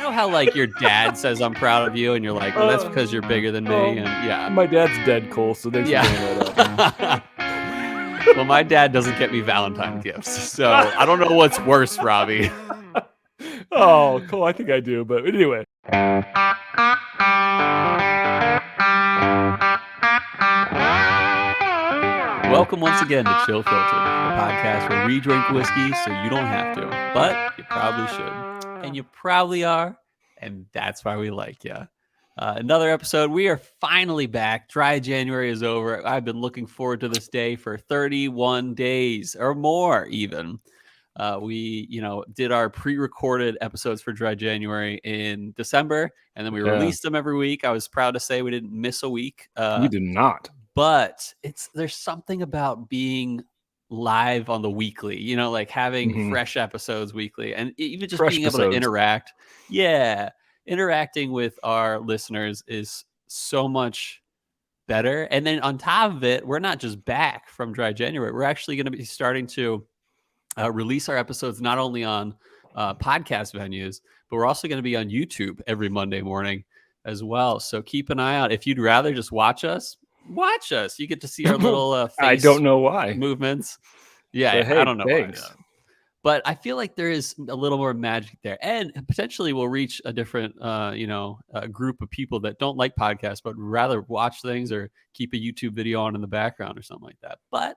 know how like your dad says I'm proud of you, and you're like, well, that's because you're bigger than me, and yeah. My dad's dead, Cole. So thanks for bringing that up. Well, my dad doesn't get me Valentine's gifts, so I don't know what's worse, Robbie. Oh, Cole, I think I do, but anyway. Welcome once again to Chill Filtered, the podcast where we drink whiskey so you don't have to, but you probably should, and you probably are, and that's why we like you. Another episode. We are finally back. Dry January is over. I've been looking forward to this day for 31 days or more, even. We, did our pre-recorded episodes for Dry January in December, and then we released them every week. I was proud to say we didn't miss a week. You did not. But there's something about being live on the weekly, like having fresh episodes weekly, and even just being able to interact. Yeah, interacting with our listeners is so much better. And then on top of it, we're not just back from Dry January. We're actually going to be starting to release our episodes not only on podcast venues, but we're also going to be on YouTube every Monday morning as well. So keep an eye out. If you'd rather just watch us. You get to see our little face I don't know why movements. Yeah, but hey, I don't know thanks. why. But I feel like there is a little more magic there, and potentially we'll reach a different group of people that don't like podcasts but rather watch things or keep a YouTube video on in the background or something like that. But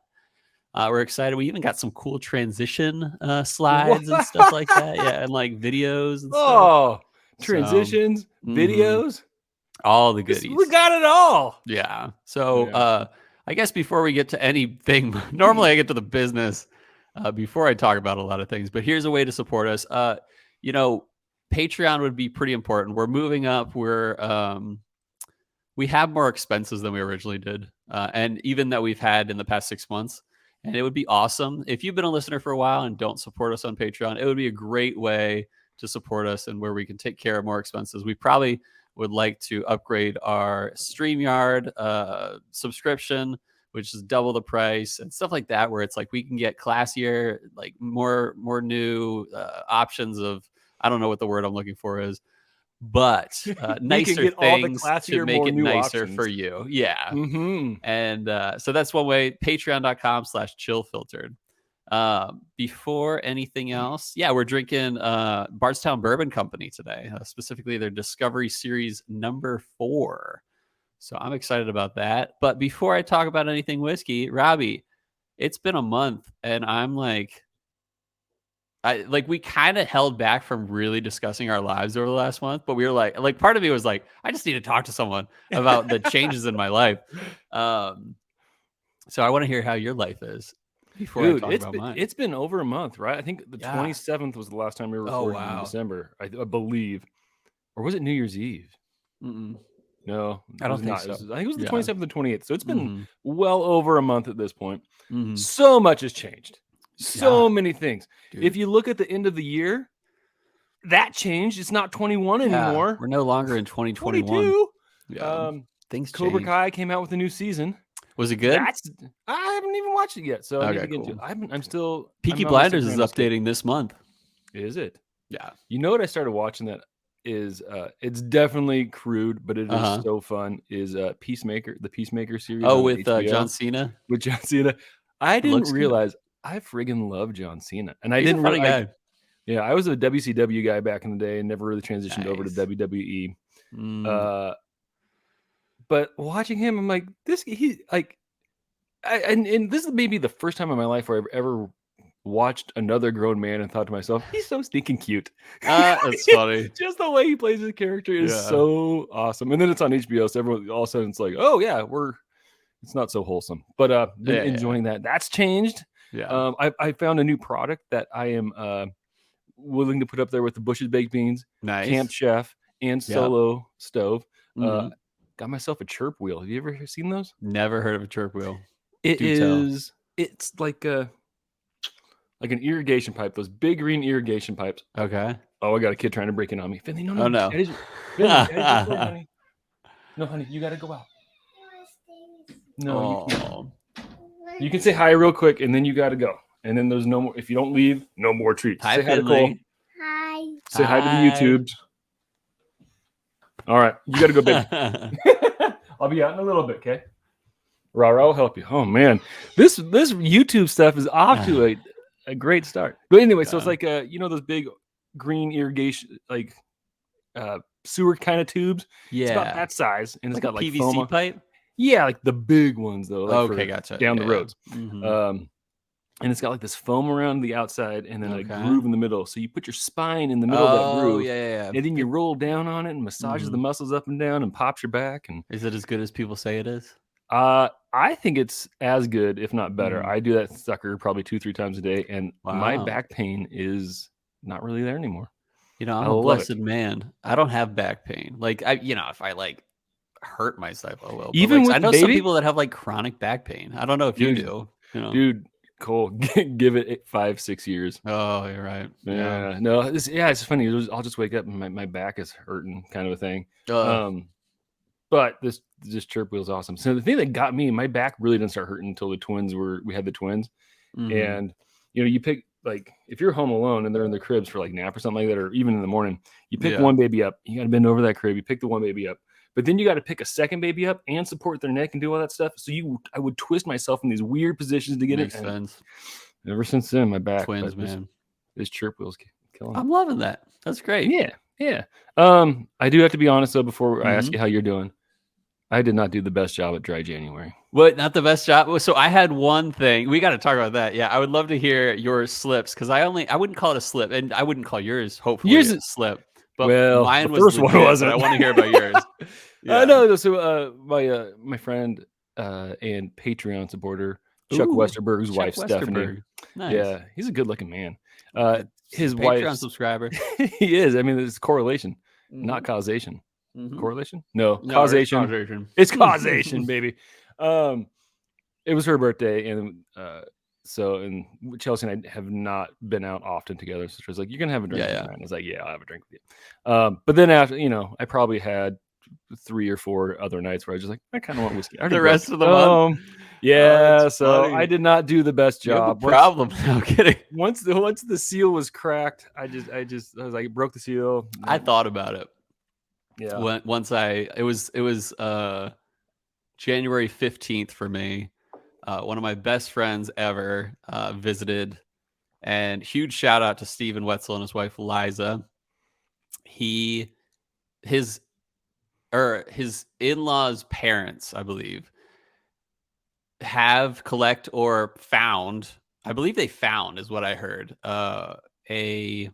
we're excited. We even got some cool transition slides and stuff like that. Yeah, and like videos and stuff. Transitions, videos. All the goodies. We got it all. Yeah. So I guess before we get to anything, normally I get to the business before I talk about a lot of things, but here's a way to support us. Patreon would be pretty important. We're moving up. We have more expenses than we originally did. And even that we've had in the past 6 months. And it would be awesome. If you've been a listener for a while and don't support us on Patreon, it would be a great way to support us and where we can take care of more expenses. We probably would like to upgrade our StreamYard subscription, which is double the price and stuff like that, where it's like we can get classier, like more new options of, I don't know what the word I'm looking for is, but nicer things to make it nicer options for you. Yeah. And so that's one way, patreon.com/chillfiltered. Before anything else, we're drinking Bardstown Bourbon Company today, specifically their Discovery Series number 4. So I'm excited about that. But before I talk about anything whiskey, Robbie, it's been a month and I'm we kind of held back from really discussing our lives over the last month, but we were like part of me was like, I just need to talk to someone about the changes in my life. So I want to hear how your life is. Dude, it's been over a month, right? I think the 27th was the last time we were recording in December, I believe. Or was it New Year's Eve? No, I don't think so. I think it was the 27th and 28th. So it's been well over a month at this point. So much has changed. So many things. Dude. If you look at the end of the year, that changed. It's not 21 anymore. We're no longer in 2021. Yeah. Things Cobra changed. Kai came out with a new season. Was it good? I haven't even watched it yet, so I need to get into it. I'm still. Peaky Blinders is updating this month. Is it? Yeah. You know what I started watching that is it's definitely crude, but it is so fun. Is Peacemaker, the Peacemaker series? Oh, with John Cena. With John Cena, I didn't realize I friggin' love John Cena, and He's didn't a funny guy. Yeah, I was a WCW guy back in the day, and never really transitioned over to WWE. But watching him, I'm like, and this is maybe the first time in my life where I've ever watched another grown man and thought to myself, he's so stinking cute. That's funny. Just the way he plays his character is so awesome. And then it's on HBO, so everyone all of a sudden it's like, oh yeah, it's not so wholesome. But enjoying that. That's changed. Yeah. I found a new product that I am willing to put up there with the Bush's Baked Beans, Camp Chef, and Solo Stove. Got myself a chirp wheel. Have you ever seen those? Never heard of a chirp wheel. It's like an irrigation pipe, those big green irrigation pipes. Okay. Oh, I got a kid trying to break in on me. Finley, no. Finley, honey. No, honey, you got to go out. No, you can say hi real quick, and then you got to go. And then there's no more. If you don't leave, no more treats. Hi, say Finley. Hi to Cole. Hi. Say hi to the YouTubes. All right. You got to go, baby. I'll be out in a little bit, okay? Rara, I'll help you. Oh, man. This YouTube stuff is off to a great start. But anyway, so it's like, those big green irrigation, like sewer kind of tubes? Yeah. It's about that size. And it's got like PVC foam pipe? Yeah, like the big ones, though. Like okay, gotcha. Down the roads. Mm-hmm. And it's got like this foam around the outside and then a groove in the middle. So you put your spine in the middle of that groove. Yeah. And then you roll down on it and massages the muscles up and down and pops your back. And is it as good as people say it is? I think it's as good, if not better. I do that sucker probably 2-3 times a day. And my back pain is not really there anymore. I'm a blessed man. I don't have back pain. Like, if I like hurt myself a little. Even with I know baby? some people that have like chronic back pain. I don't know if you do. Dude, Cole, give it 5-6 years. Oh, you're right. Yeah. No, it's funny. I'll just wake up and my back is hurting, kind of a thing. But this chirp wheel is awesome. So the thing that got me, my back really didn't start hurting until we had the twins. And you pick, like, if you're home alone and they're in the cribs for like nap or something like that, or even in the morning, you pick one baby up, you got to bend over that crib, you pick the one baby up. But then you got to pick a second baby up and support their neck and do all that stuff. So I would twist myself in these weird positions to get Makes it. sense. Ever since then, my back. Twins, man. This chirp wheel's killing me. I'm loving that. That's great. Yeah. I do have to be honest, though, before I ask you how you're doing. I did not do the best job at Dry January. What? Not the best job? So I had one thing. We got to talk about that. Yeah, I would love to hear your slips because I wouldn't call it a slip, and I wouldn't call yours, hopefully, a slip. But mine was the first one wasn't. I want to hear about yours. No. So my friend and Patreon supporter Chuck Westerberg's wife Stephanie. Nice. Yeah, he's a good-looking man. His Patreon wife subscriber. He is. I mean, it's correlation, not causation. Correlation? No, causation. It's causation. It's causation, baby. It was her birthday, and and Chelsea and I have not been out often together. So she was like, "You're gonna have a drink tonight." I was like, "Yeah, I'll have a drink with you." But then after, I probably had 3 or 4 other nights where I was just like, I kind of want whiskey. The rest of the month. Yeah, so funny. I did not do the best job. You have a problem. No kidding. Once the seal was cracked, I was like, broke the seal. I thought about it. Yeah. It was January 15th for me. One of my best friends ever visited, and huge shout out to Steven Wetzel and his wife Liza. His in-laws' parents, I believe, collect or found. I believe they found, is what I heard, a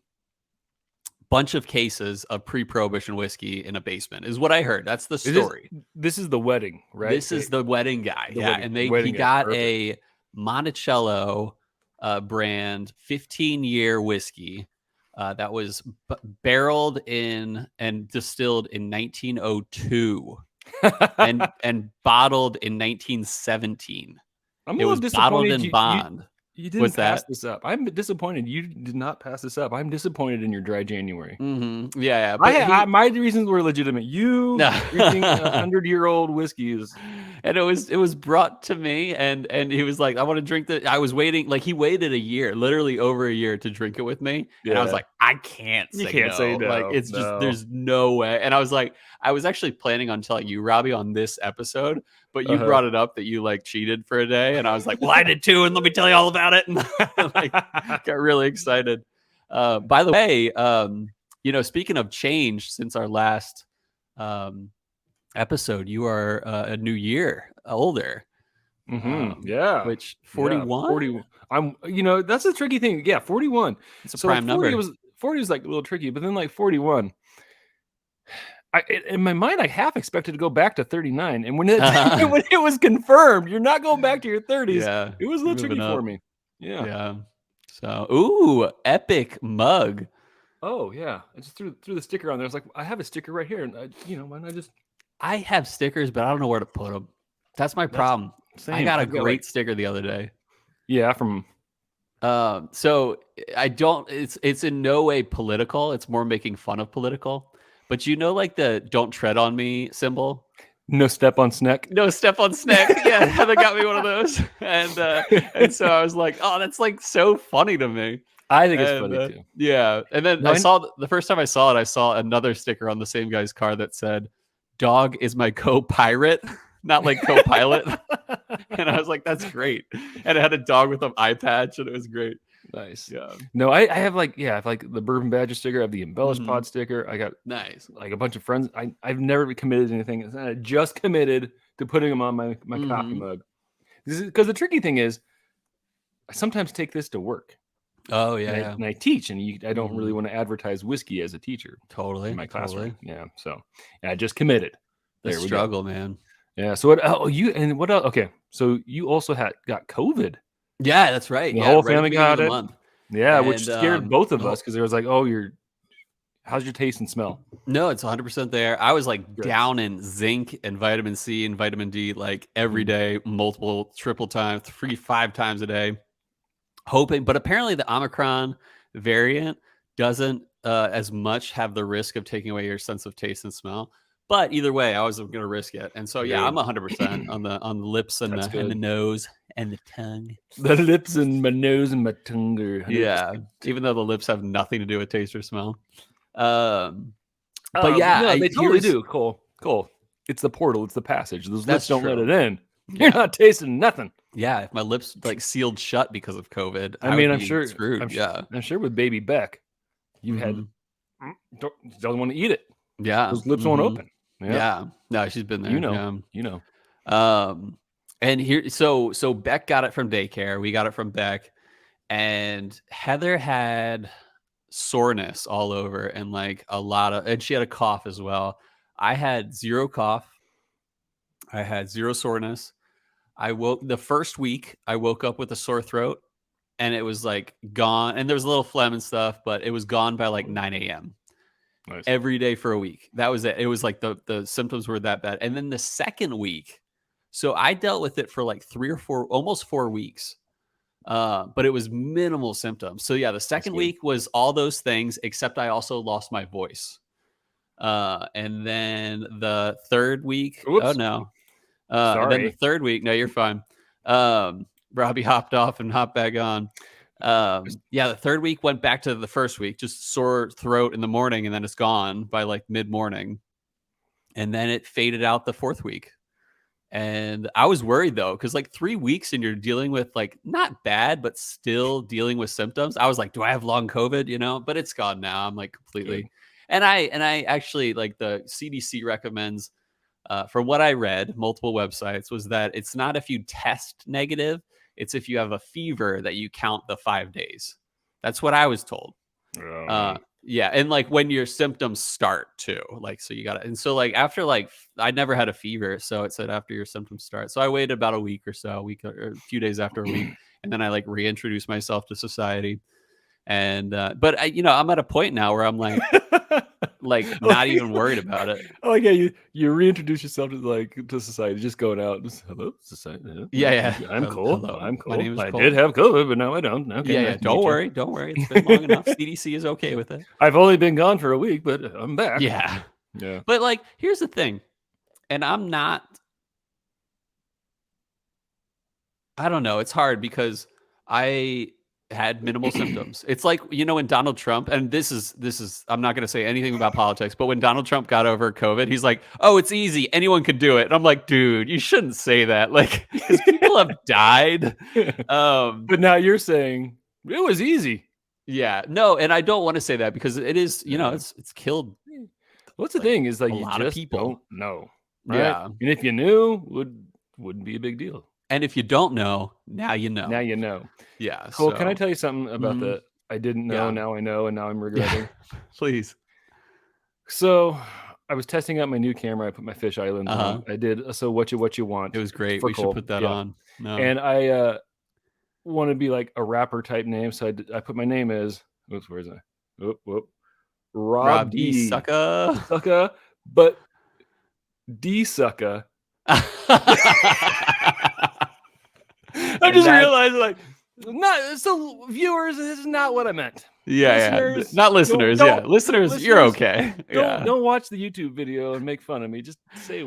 bunch of cases of pre-prohibition whiskey in a basement, is what I heard. That's the story. This is the wedding, right? This is the wedding guy. And he got a Monticello brand 15-year whiskey that was barreled in and distilled in 1902 and bottled in 1917. It was bottled in bond. You didn't pass this up. I'm disappointed. You did not pass this up. I'm disappointed in your Dry January. Mm-hmm. Yeah. But my reasons were legitimate. You drinking 100-year-old whiskeys, and it was brought to me, and he was like, "I want to drink that." I was waiting. Like, he waited a year, literally over a year, to drink it with me, and I was like, "I can't say no. Like, it's just there's no way." And I was like, I was actually planning on telling you, Robbie, on this episode. But you brought it up that you like cheated for a day, and I was like, "Well, I did too, and let me tell you all about it." And got really excited. By the way, speaking of change, since our last episode, you are a new year older. Yeah, which 41. 40. I'm. That's a tricky thing. Yeah, 41. It's a prime number. 40 was like a little tricky, but then like 41. In my mind, I half expected to go back to 39, and when it was confirmed, you're not going back to your 30s. Yeah, it was a little tricky for me. Yeah. So, epic mug. Oh yeah, I just threw the sticker on there. I was like, I have a sticker right here, and why not just? I have stickers, but I don't know where to put them. That's my problem. I got a great sticker the other day. Yeah, from. So I don't. It's in no way political. It's more making fun of political. But like the "Don't tread on me" symbol. No step on snack. No step on snack. Yeah, Heather got me one of those, and so I was like, "Oh, that's like so funny to me." I think it's funny too. Yeah. And then the first time I saw it, I saw another sticker on the same guy's car that said, "Dog is my co-pirate," not like co-pilot. And I was like, that's great. And it had a dog with an eye patch, and it was great. Nice. Yeah. No, I have like the Bourbon Badger sticker. I have the Embellished Pod sticker. I got nice like a bunch of friends. I've never committed to anything. I just committed to putting them on my coffee mug. Because the tricky thing is, I sometimes take this to work. Oh yeah, and I teach, and I don't really want to advertise whiskey as a teacher. Totally, in my classroom. Yeah, so I just committed. The struggle, man. Yeah. So what? Oh, what else? Okay, so you also got COVID. Yeah, that's right. The whole family got it. Yeah, and, which scared both of us because it was like, oh, how's your taste and smell? No, it's 100% there. I was like down in zinc and vitamin C and vitamin D like every day, multiple, triple times, 3-5 times a day, hoping. But apparently the Omicron variant doesn't as much have the risk of taking away your sense of taste and smell. But either way, I wasn't going to risk it. And so, yeah, I'm 100% on the lips and the nose and the tongue. The lips and my nose and my tongue. Yeah, even though the lips have nothing to do with taste or smell. But yeah, no, they totally do. Cool. It's the portal. It's the passage. Those lips don't let it in. You're not tasting nothing. Yeah, if my lips like sealed shut because of COVID, I'm sure. Screwed. I'm sure with baby Beck, you had doesn't want to eat it. Yeah, those lips won't open. Yeah, no, she's been there. You know. And here, so Beck got it from daycare. We got it from Beck, and Heather had soreness all over and like and she had a cough as well. I had zero cough. I had zero soreness. The first week I woke up with a sore throat, and it was like gone. And there was a little phlegm and stuff, but it was gone by like 9 a.m. Nice. Every day for a week. That was it. It was like the symptoms were that bad. And then the second week, so I dealt with it for like 3 or 4, almost 4 weeks. But it was minimal symptoms. So yeah, the second week was all those things, except I also lost my voice. And then the third week, and then the third week, no, you're fine. Robbie hopped off and hopped back on. The third week went back to the first week, just sore throat in the morning, and then it's gone by like mid-morning. And then it faded out the fourth week. And I was worried though, because like 3 weeks and you're dealing with like not bad, but still dealing with symptoms. I was like, do I have long COVID? But it's gone now. I'm like completely. Good. And I actually like the CDC recommends, from what I read, multiple websites, was that it's not if you test negative, it's if you have a fever that you count the 5 days. That's what I was told. Yeah. And like when your symptoms start too, like, so you got it. And so like after like, I never had a fever. So it said after your symptoms start. So I waited about a week or a few days after a week. And then I like reintroduced myself to society. And, but I'm at a point now where I'm like, not even worried about it. Oh yeah, you reintroduce yourself to society, just going out. Just, hello, society. Yeah. I'm cool. Hello. I'm cool. My name is I Cole. did have COVID, but now I don't. Okay, yeah. Don't worry. It's been long enough. CDC is okay with it. I've only been gone for a week, but I'm back. Yeah. But like, here's the thing, and I don't know. It's hard because I had minimal symptoms. It's like, when Donald Trump, and this is I'm not going to say anything about politics, but when Donald Trump got over COVID, he's like, oh, it's easy. Anyone could do it. And I'm like, dude, you shouldn't say that. Like, because people have died. But now you're saying it was easy. Yeah, no. And I don't want to say that because it is, it's killed. What's the thing is like, a you lot just of people don't know. Right? Yeah. And if you knew, wouldn't be a big deal. And if you don't know, now you know. Now you know. Yeah. Cole, can I tell you something about the I didn't know, now I know, and now I'm regretting? Yeah. Please. So I was testing out my new camera. I put my fish islands on. I did So What You Want. It was great. We should put that on. No. And I want to be like a rapper type name. So I put my name as, where is it? Rob D. Sucka. But D. Sucka. I just realized, like, viewers, this is not what I meant. Listeners, not listeners. Listeners, you're okay. Don't watch the YouTube video and make fun of me. Just say,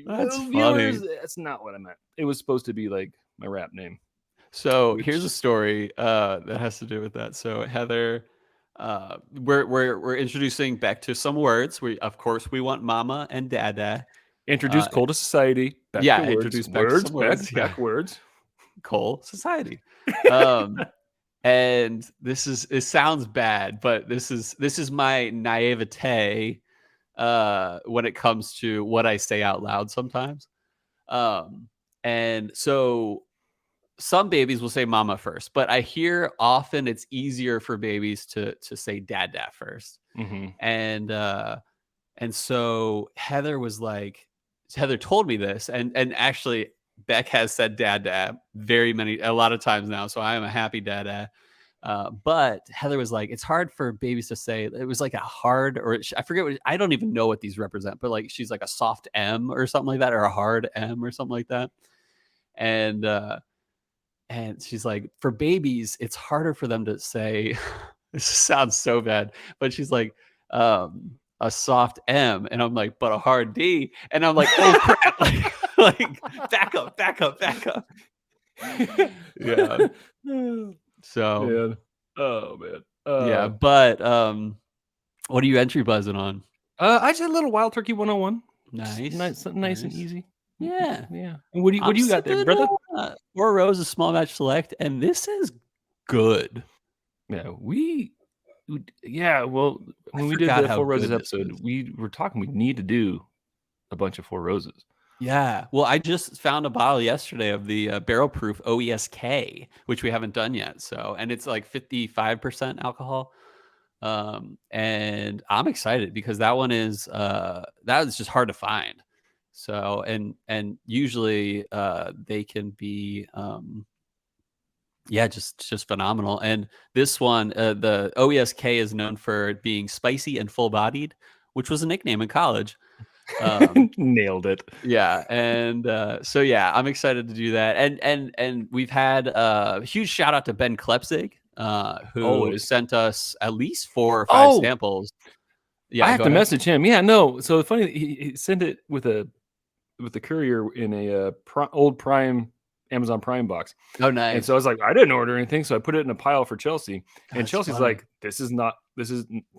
that's viewers, funny. that's not what I meant. It was supposed to be like my rap name. So here's a story that has to do with that. So Heather, we're introducing back to some words. Of course we want mama and dada. Introduce Cole to society. Back to words. Introduce back to some words. Back words. Cole society. And it sounds bad, but this is my naivete when it comes to what I say out loud sometimes. And so some babies will say mama first, but I hear often it's easier for babies to say dada first. Mm-hmm. And so Heather told me this, and actually Beck has said dada a lot of times now, so I am a happy dada. But Heather was like, it's hard for babies to say. It was like a hard, or I forget I don't even know what these represent, but like she's like a soft M or something like that, or a hard M or something like that. And she's like, for babies, it's harder for them to say. This sounds so bad, but she's like, a soft M, and I'm like, but a hard D, and I'm like, oh crap, like back up. Yeah. So. Man. Oh man. Yeah, but what are you entry buzzing on? I just had a little Wild Turkey 101. Nice And easy. Yeah. And what do you got there, brother? 4 rows of small batch select, and this is good. Yeah, well, when we did the 4 Roses episode, we were talking we need to do a bunch of 4 Roses. Yeah. Well, I just found a bottle yesterday of the barrel proof OESK, which we haven't done yet. So, and it's like 55% alcohol. And I'm excited because that one is just hard to find. So, and usually they can be just phenomenal. And this one, the OESK is known for being spicy and full bodied, which was a nickname in college. Nailed it. Yeah. And so yeah, I'm excited to do that. And we've had a huge shout out to Ben Klepzig, who sent us at least 4 or 5 samples. Yeah, I have to message him. Yeah, no. So funny, he sent it with the courier in a old Prime Amazon Prime box. Oh, nice. And so I was like, I didn't order anything, so I put it in a pile for Chelsea. And Chelsea's funny. Like, this is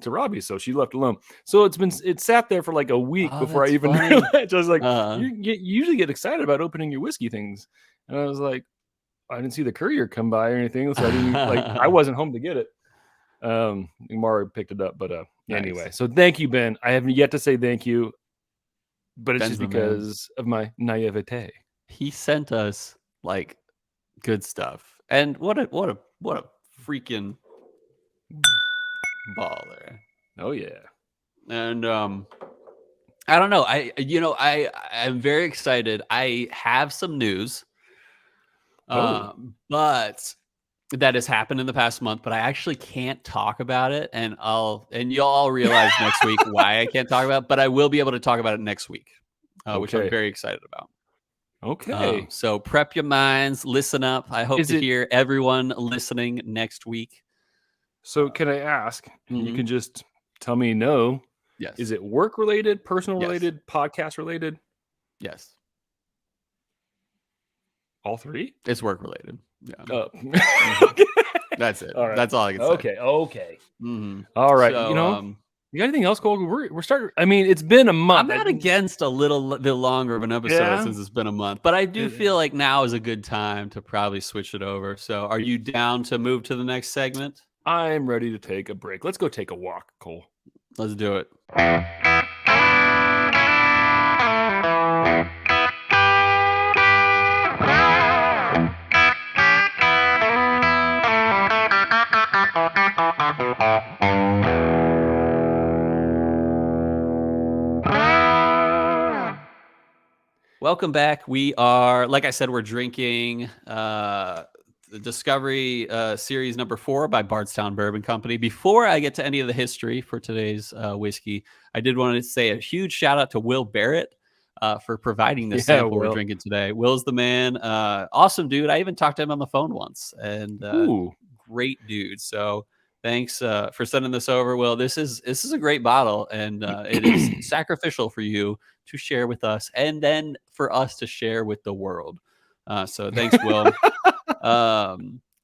to Robbie, so she left alone. So it sat there for like a week before I even realized. I was like, you usually get excited about opening your whiskey things, and I was like, I didn't see the courier come by or anything, so I didn't I wasn't home to get it. Mara picked it up, but nice. Anyway. So thank you, Ben. I haven't yet to say thank you, but it's Ben's just because of my naivete. He sent us like good stuff, and what a freaking baller. Oh yeah. And I don't know, I'm very excited. I have some news but that has happened in the past month, but I actually can't talk about it, and you'll all realize next week why I can't talk about it, but I will be able to talk about it next week, which I'm very excited about. Okay. So prep your minds, listen up. I hope to hear everyone listening next week. So can I ask, you can just tell me no. Yes. Is it work related, personal related, podcast related? Yes. All 3? It's work related. Yeah. Okay. That's it. All right. That's all I can say. Okay. Mm-hmm. All right. So, you got anything else, Cole? We're starting. I mean, it's been a month. I'm not against a little bit longer of an episode since it's been a month, but I do feel like now is a good time to probably switch it over. So are you down to move to the next segment? I'm ready to take a break. Let's go take a walk, Cole. Let's do it. Welcome back. We are, like I said, we're drinking the Discovery Series number 4 by Bardstown Bourbon Company. Before I get to any of the history for today's whiskey, I did want to say a huge shout out to Will Barrett for providing this sample we're drinking today. Will's the man. Awesome dude. I even talked to him on the phone once, and great dude. So thanks for sending this over, Will. This is a great bottle, and it is sacrificial for you to share with us, and then for us to share with the world. So thanks, Will.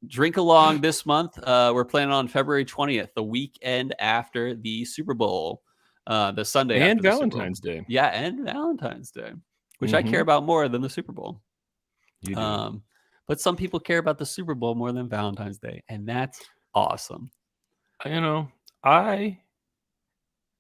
Drink along this month. We're planning on February 20th, the weekend after the Super Bowl, the Sunday and after Valentine's Day. Yeah, and Valentine's Day, which I care about more than the Super Bowl. You do. But some people care about the Super Bowl more than Valentine's Day, and that's awesome. I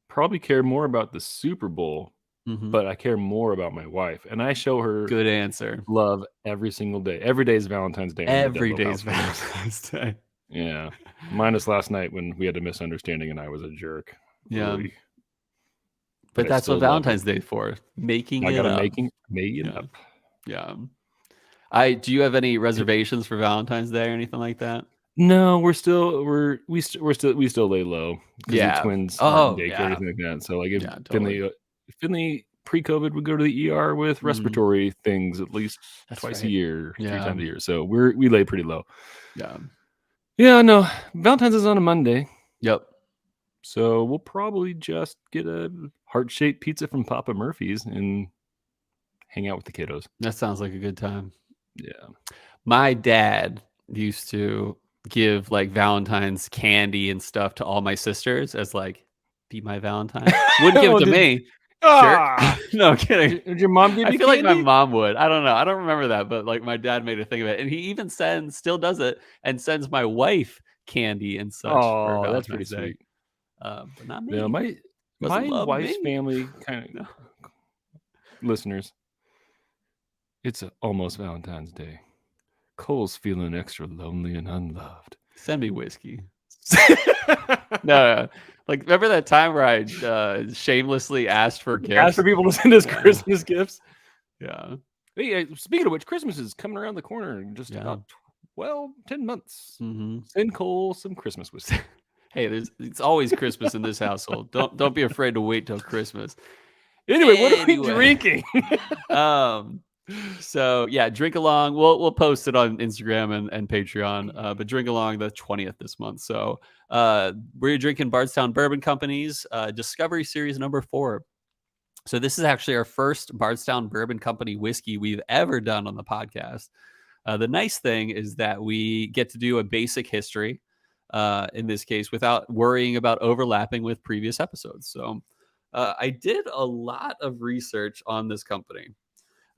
probably care more about the Super Bowl, but I care more about my wife, and I show her good answer love every single day. Every day is Valentine's Day. Every day is Valentine's Day. Yeah, minus last night when we had a misunderstanding and I was a jerk. Yeah, really. but that's what Valentine's Day for. Making it up. Yeah. Do you have any reservations for Valentine's Day or anything like that? No, we still lay low because the twins aren't in daycare or anything like that. So like if Finley pre-COVID would go to the ER with respiratory things at least twice a year, 3 times a year. So we lay pretty low. Yeah, no. Valentine's is on a Monday. Yep. So we'll probably just get a heart-shaped pizza from Papa Murphy's and hang out with the kiddos. That sounds like a good time. Yeah. My dad used to give like Valentine's candy and stuff to all my sisters as like, be my Valentine. Wouldn't give it to me. Sure. No, I'm kidding. Did your mom give you I feel candy? like my mom would. I don't know. I don't remember that, but like my dad made a thing of it. And he even still does it and sends my wife candy and such. Oh, that's pretty sweet. But not me. No, my wife's family kind of listeners. It's almost Valentine's Day. Cole's feeling extra lonely and unloved. Send me whiskey. No. Like, remember that time where I shamelessly asked for gifts? Asked for people to send us Christmas gifts? Yeah. Hey, speaking of which, Christmas is coming around the corner in just about 10 months. Send Cole some Christmas whiskey. Hey, it's always Christmas in this household. Don't be afraid to wait till Christmas. Anyway, what are we drinking? So yeah, drink along. We'll post it on Instagram and Patreon. But drink along the 20th this month. So we're drinking Bardstown Bourbon Company's Discovery Series number 4. So this is actually our first Bardstown Bourbon Company whiskey we've ever done on the podcast. The nice thing is that we get to do a basic history in this case without worrying about overlapping with previous episodes. So I did a lot of research on this company.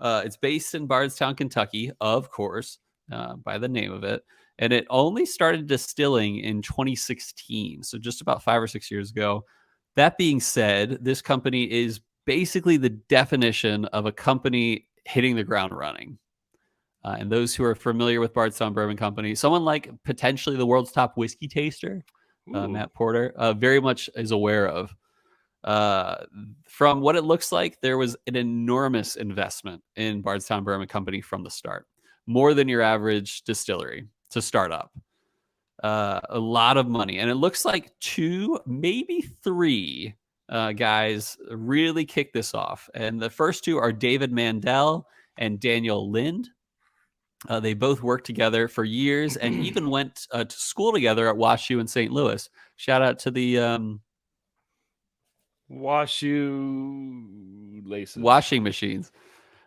It's based in Bardstown, Kentucky, of course, by the name of it. And it only started distilling in 2016, so just about 5 or 6 years ago. That being said, this company is basically the definition of a company hitting the ground running. And those who are familiar with Bardstown Bourbon Company, someone like potentially the world's top whiskey taster, Matt Porter, very much is aware of. From what it looks like, there was an enormous investment in Bardstown Bourbon Company from the start, more than your average distillery to start up. A lot of money, and it looks like 2, maybe 3 guys really kicked this off. And the first 2 are David Mandel and Daniel Lind. They both worked together for years and even went to school together at WashU in St. Louis. Shout out to the WashU laces. Washing machines.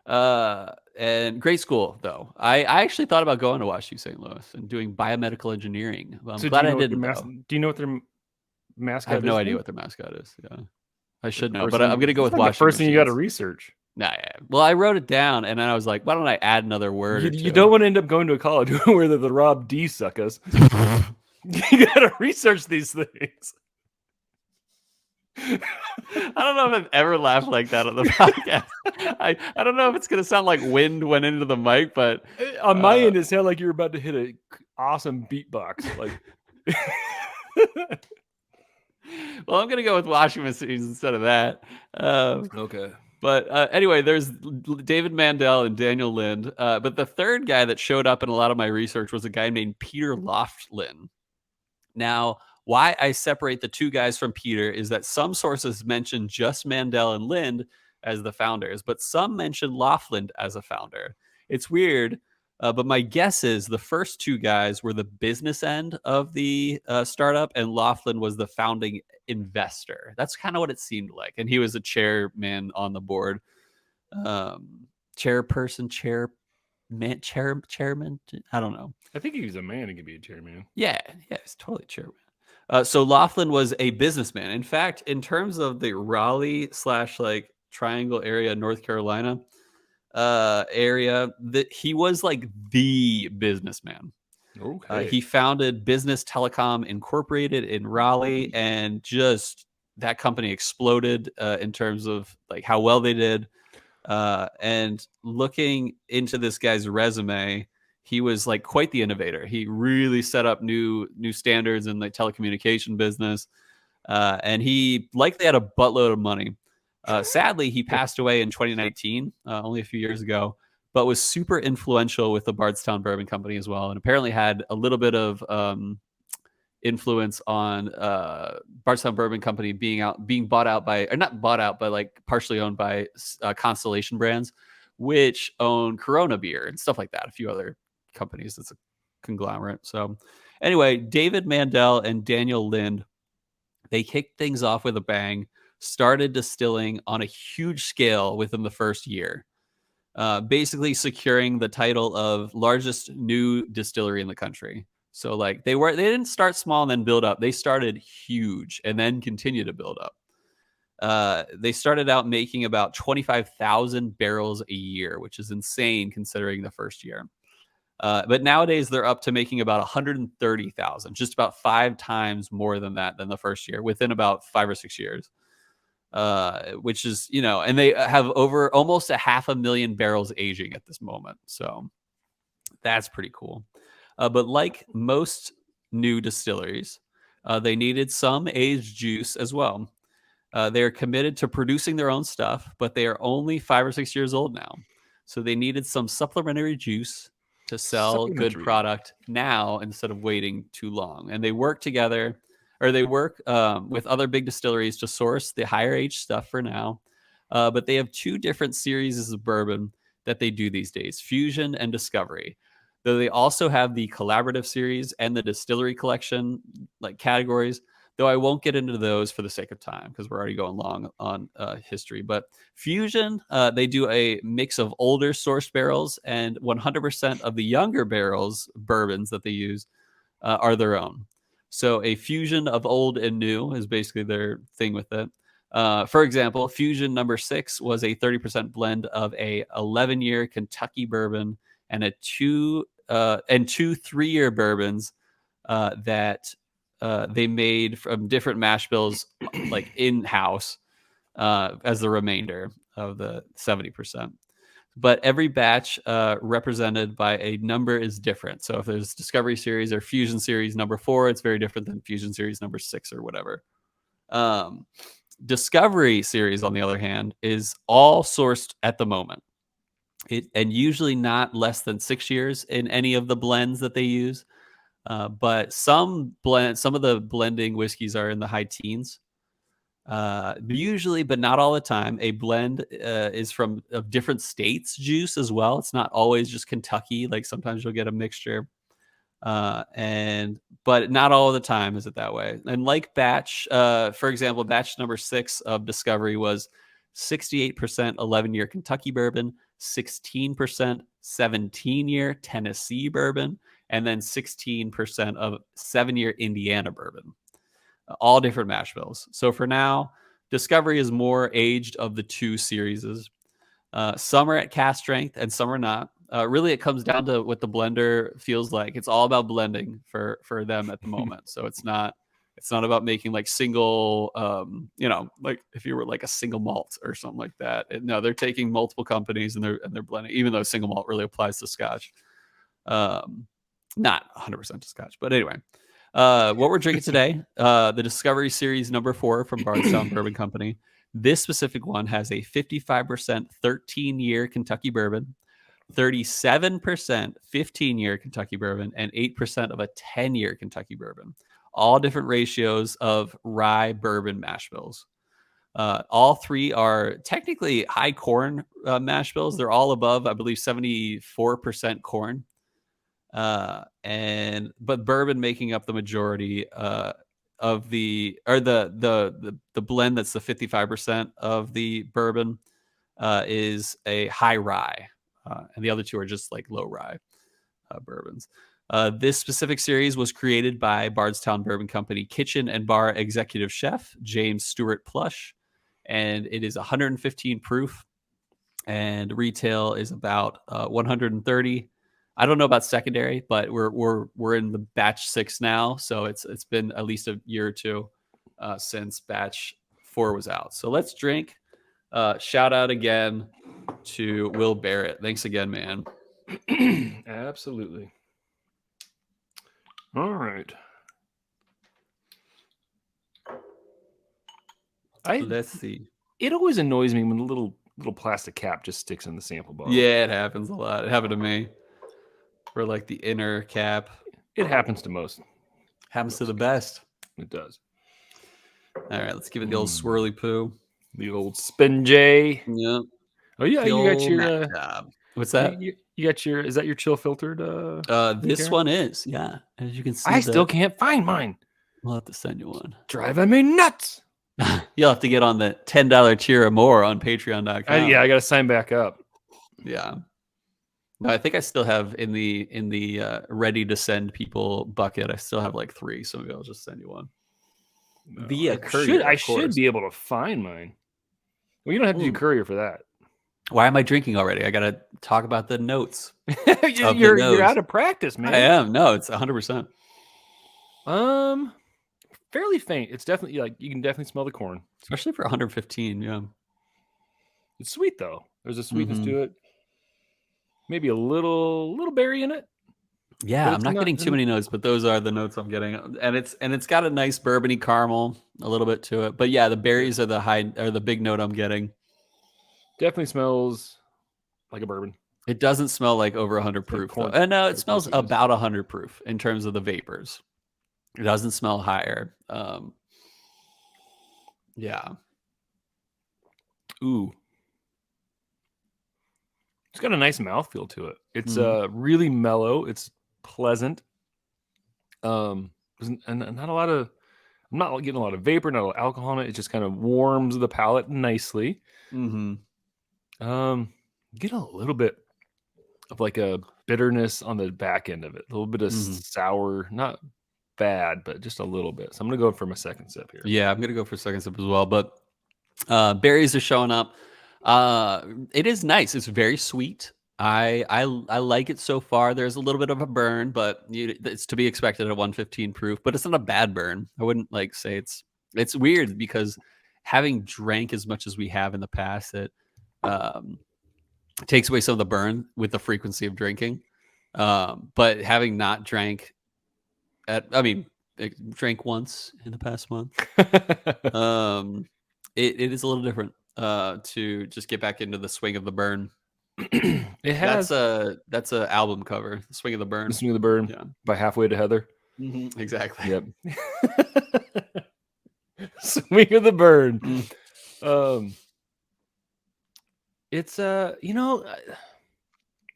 And great school, though. I actually thought about going to WashU St. Louis and doing biomedical engineering. I'm glad I didn't. Do you know what their mascot is? I have no idea what their mascot is. Yeah, I should know, but I'm going to go with WashU. The first thing you got to research. Nah, yeah. Well, I wrote it down, and then I was like, why don't I add another word? You don't want to end up going to a college where the Rob D suckers. You got to research these things. I don't know if I've ever laughed like that on the podcast. I don't know if it's going to sound like wind went into the mic, but on my end, it sounded like you were about to hit an awesome beatbox. Like, well, I'm going to go with washing machines instead of that. Okay. But anyway, there's David Mandel and Daniel Lind. But the third guy that showed up in a lot of my research was a guy named Peter Loftlin. Now, why I separate the 2 guys from Peter is that some sources mention just Mandel and Lind as the founders, but some mention Loftlin as a founder. It's weird, but my guess is the first 2 guys were the business end of the startup, and Loftlin was the founding investor. That's kind of what it seemed like. And he was a chairman on the board. Chairperson, chairman. I don't know. I think he's a man. He could be a chairman. Yeah, he's totally chairman. So Loftlin was a businessman. In fact, in terms of the Raleigh / like Triangle area, North Carolina area, that he was like the businessman. Okay. He founded Business Telecom Incorporated in Raleigh, and just that company exploded in terms of like how well they did. And looking into this guy's resume, he was like quite the innovator. He really set up new standards in the telecommunication business, and he likely had a buttload of money. Sadly, he passed away in 2019, only a few years ago, but was super influential with the Bardstown Bourbon Company as well, and apparently had a little bit of influence on Bardstown Bourbon Company being bought out by, or not bought out, but like partially owned by Constellation Brands, which own Corona beer and stuff like that. A few other companies. It's a conglomerate. So anyway, David Mandel and Daniel Lind, they kicked things off with a bang, started distilling on a huge scale within the first year, basically securing the title of largest new distillery in the country. So like they didn't start small and then build up. They started huge and then continue to build up. They started out making about 25,000 barrels a year, which is insane considering the first year. But nowadays they're up to making about 130,000, just about 5 times more than the first year within about 5 or 6 years. Which is, and they have over almost 500,000 barrels aging at this moment. So that's pretty cool. But like most new distilleries, they needed some aged juice as well. They are committed to producing their own stuff, but they are only 5 or 6 years old now. So they needed some supplementary juice to sell good product now instead of waiting too long. And they work together, or they work with other big distilleries to source the higher age stuff for now. But they have 2 different series of bourbon that they do these days, Fusion and Discovery. Though they also have the collaborative series and the distillery collection like categories, though I won't get into those for the sake of time because we're already going long on history. But Fusion, they do a mix of older sourced barrels, and 100% of the younger barrels, bourbons that they use, are their own. So a fusion of old and new is basically their thing with it. For example, Fusion number 6 was a 30% blend of a 11-year Kentucky bourbon and two 3-year bourbons that they made from different mash bills, like in-house, as the remainder of the 70%. But every batch represented by a number is different. So if there's Discovery Series or Fusion Series number 4, it's very different than Fusion Series number 6 or whatever. Discovery Series, on the other hand, is all sourced at the moment. And usually not less than 6 years in any of the blends that they use. But some of the blending whiskeys are in the high teens. Usually, but not all the time, a blend is from of different states juice as well. It's not always just Kentucky. Like sometimes you'll get a mixture. But not all the time is it that way. And like batch, for example, batch number 6 of Discovery was 68% 11-year Kentucky bourbon, 16% 17-year Tennessee bourbon, and then 16% of 7-year Indiana bourbon. All different mash bills. So for now, Discovery is more aged of the 2 series. Some are at cask strength and some are not. Really, it comes down to what the blender feels like. It's all about blending for them at the moment. So it's not about making like single, like if you were like a single malt or something like that. No, they're taking multiple companies and they're blending, even though single malt really applies to Scotch. Not 100% to Scotch, but anyway. What we're drinking today, the Discovery Series number 4 from Bardstown Bourbon Company. This specific one has a 55% 13-year Kentucky bourbon, 37% 15-year Kentucky bourbon, and 8% of a 10-year Kentucky bourbon. All different ratios of rye bourbon mash bills. All 3 are technically high corn mash bills. They're all above, I believe, 74% corn. But bourbon making up the majority of the blend that's the 55% of the bourbon is a high rye. and the other two are just like low rye bourbons. This specific series was created by Bardstown Bourbon Company kitchen and bar executive chef James Stewart Plush, and it is 115 proof, and retail is about 130. I don't know about secondary, but we're in the batch 6 now, so it's been at least a year or two since batch 4 was out. So let's drink. Shout out again to Will Barrett. Thanks again, man. Absolutely. All right. Let's see. It always annoys me when the little plastic cap just sticks in the sample bottle. Yeah, it happens a lot. It happened to me. For like the inner cap. It happens to most. Happens to the best. It does. All right, let's give it the old swirly poo. The old spin J. Yep. Oh yeah, you got your what's that? You got your, is that your chill filtered? This one is, yeah. As you can see, I still can't find mine. We'll have to send you one. Driving me nuts. You'll have to get on the $10 tier or more on patreon.com. I got to sign back up. Yeah. No, I think I still have in the ready to send people bucket. I still have like 3, so maybe I'll just send you one via courier. I should be able to find mine. Well, you don't have to do courier for that. Why am I drinking already? I got to talk about the notes. You're out of practice, man. I am. No, it's 100%. Fairly faint. It's definitely like you can definitely smell the corn, especially for 115. Yeah, it's sweet though. There's a sweetness to it. Maybe a little berry in it. Yeah, I'm not getting too many notes, but those are the notes I'm getting, and it's got a nice bourbony caramel, a little bit to it. But yeah, the berries are the big note I'm getting. Definitely smells like a bourbon. It doesn't smell like over 100 proof, though. And no, it smells about 100 proof in terms of the vapors. It doesn't smell higher. Yeah. Ooh. It's got a nice mouthfeel to it. It's really mellow. It's pleasant. And not a lot of, I'm not getting a lot of vapor, not a lot of alcohol in it. It just kind of warms the palate nicely. Get a little bit of like a bitterness on the back end of it. A little bit of sour, not bad, but just a little bit. So I'm going to go for my second sip here. Yeah, I'm going to go for a second sip as well. But berries are showing up. It is nice. It's very sweet. I like it so far. There's a little bit of a burn, but it's to be expected at 115 proof. But it's not a bad burn. I wouldn't like say it's weird because having drank as much as we have in the past, it takes away some of the burn with the frequency of drinking. But having not drank drank once in the past month, it is a little different to just get back into the swing of the burn. It has that's a album cover, The Swing of the Burn. The Swing of the Burn, yeah. By Halfway to Heather. Exactly. Yep. Swing of the Burn. It's I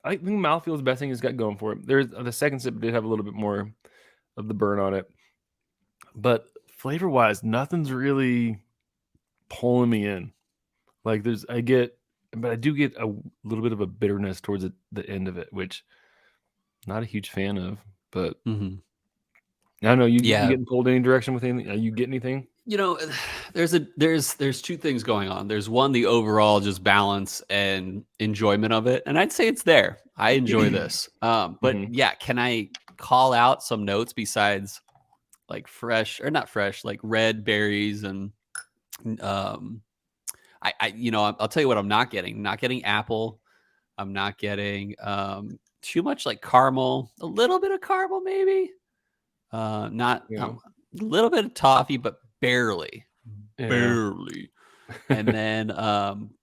think mouthfeel is the best thing it's got going for it. There's the second sip did have a little bit more of the burn on it, but flavor wise, nothing's really pulling me in. Like I do get a little bit of a bitterness towards the end of it, which I'm not a huge fan of, but I don't know. You getting pulled any direction with anything? You get anything? There's 2 things going on. There's one, the overall just balance and enjoyment of it. And I'd say it's there. I enjoy this. But yeah, can I call out some notes besides like fresh or not fresh, like red berries and I'll tell you what I'm not getting. I'm not getting apple. I'm not getting too much like caramel. A little bit of caramel, maybe. A little bit of toffee, but barely. And then,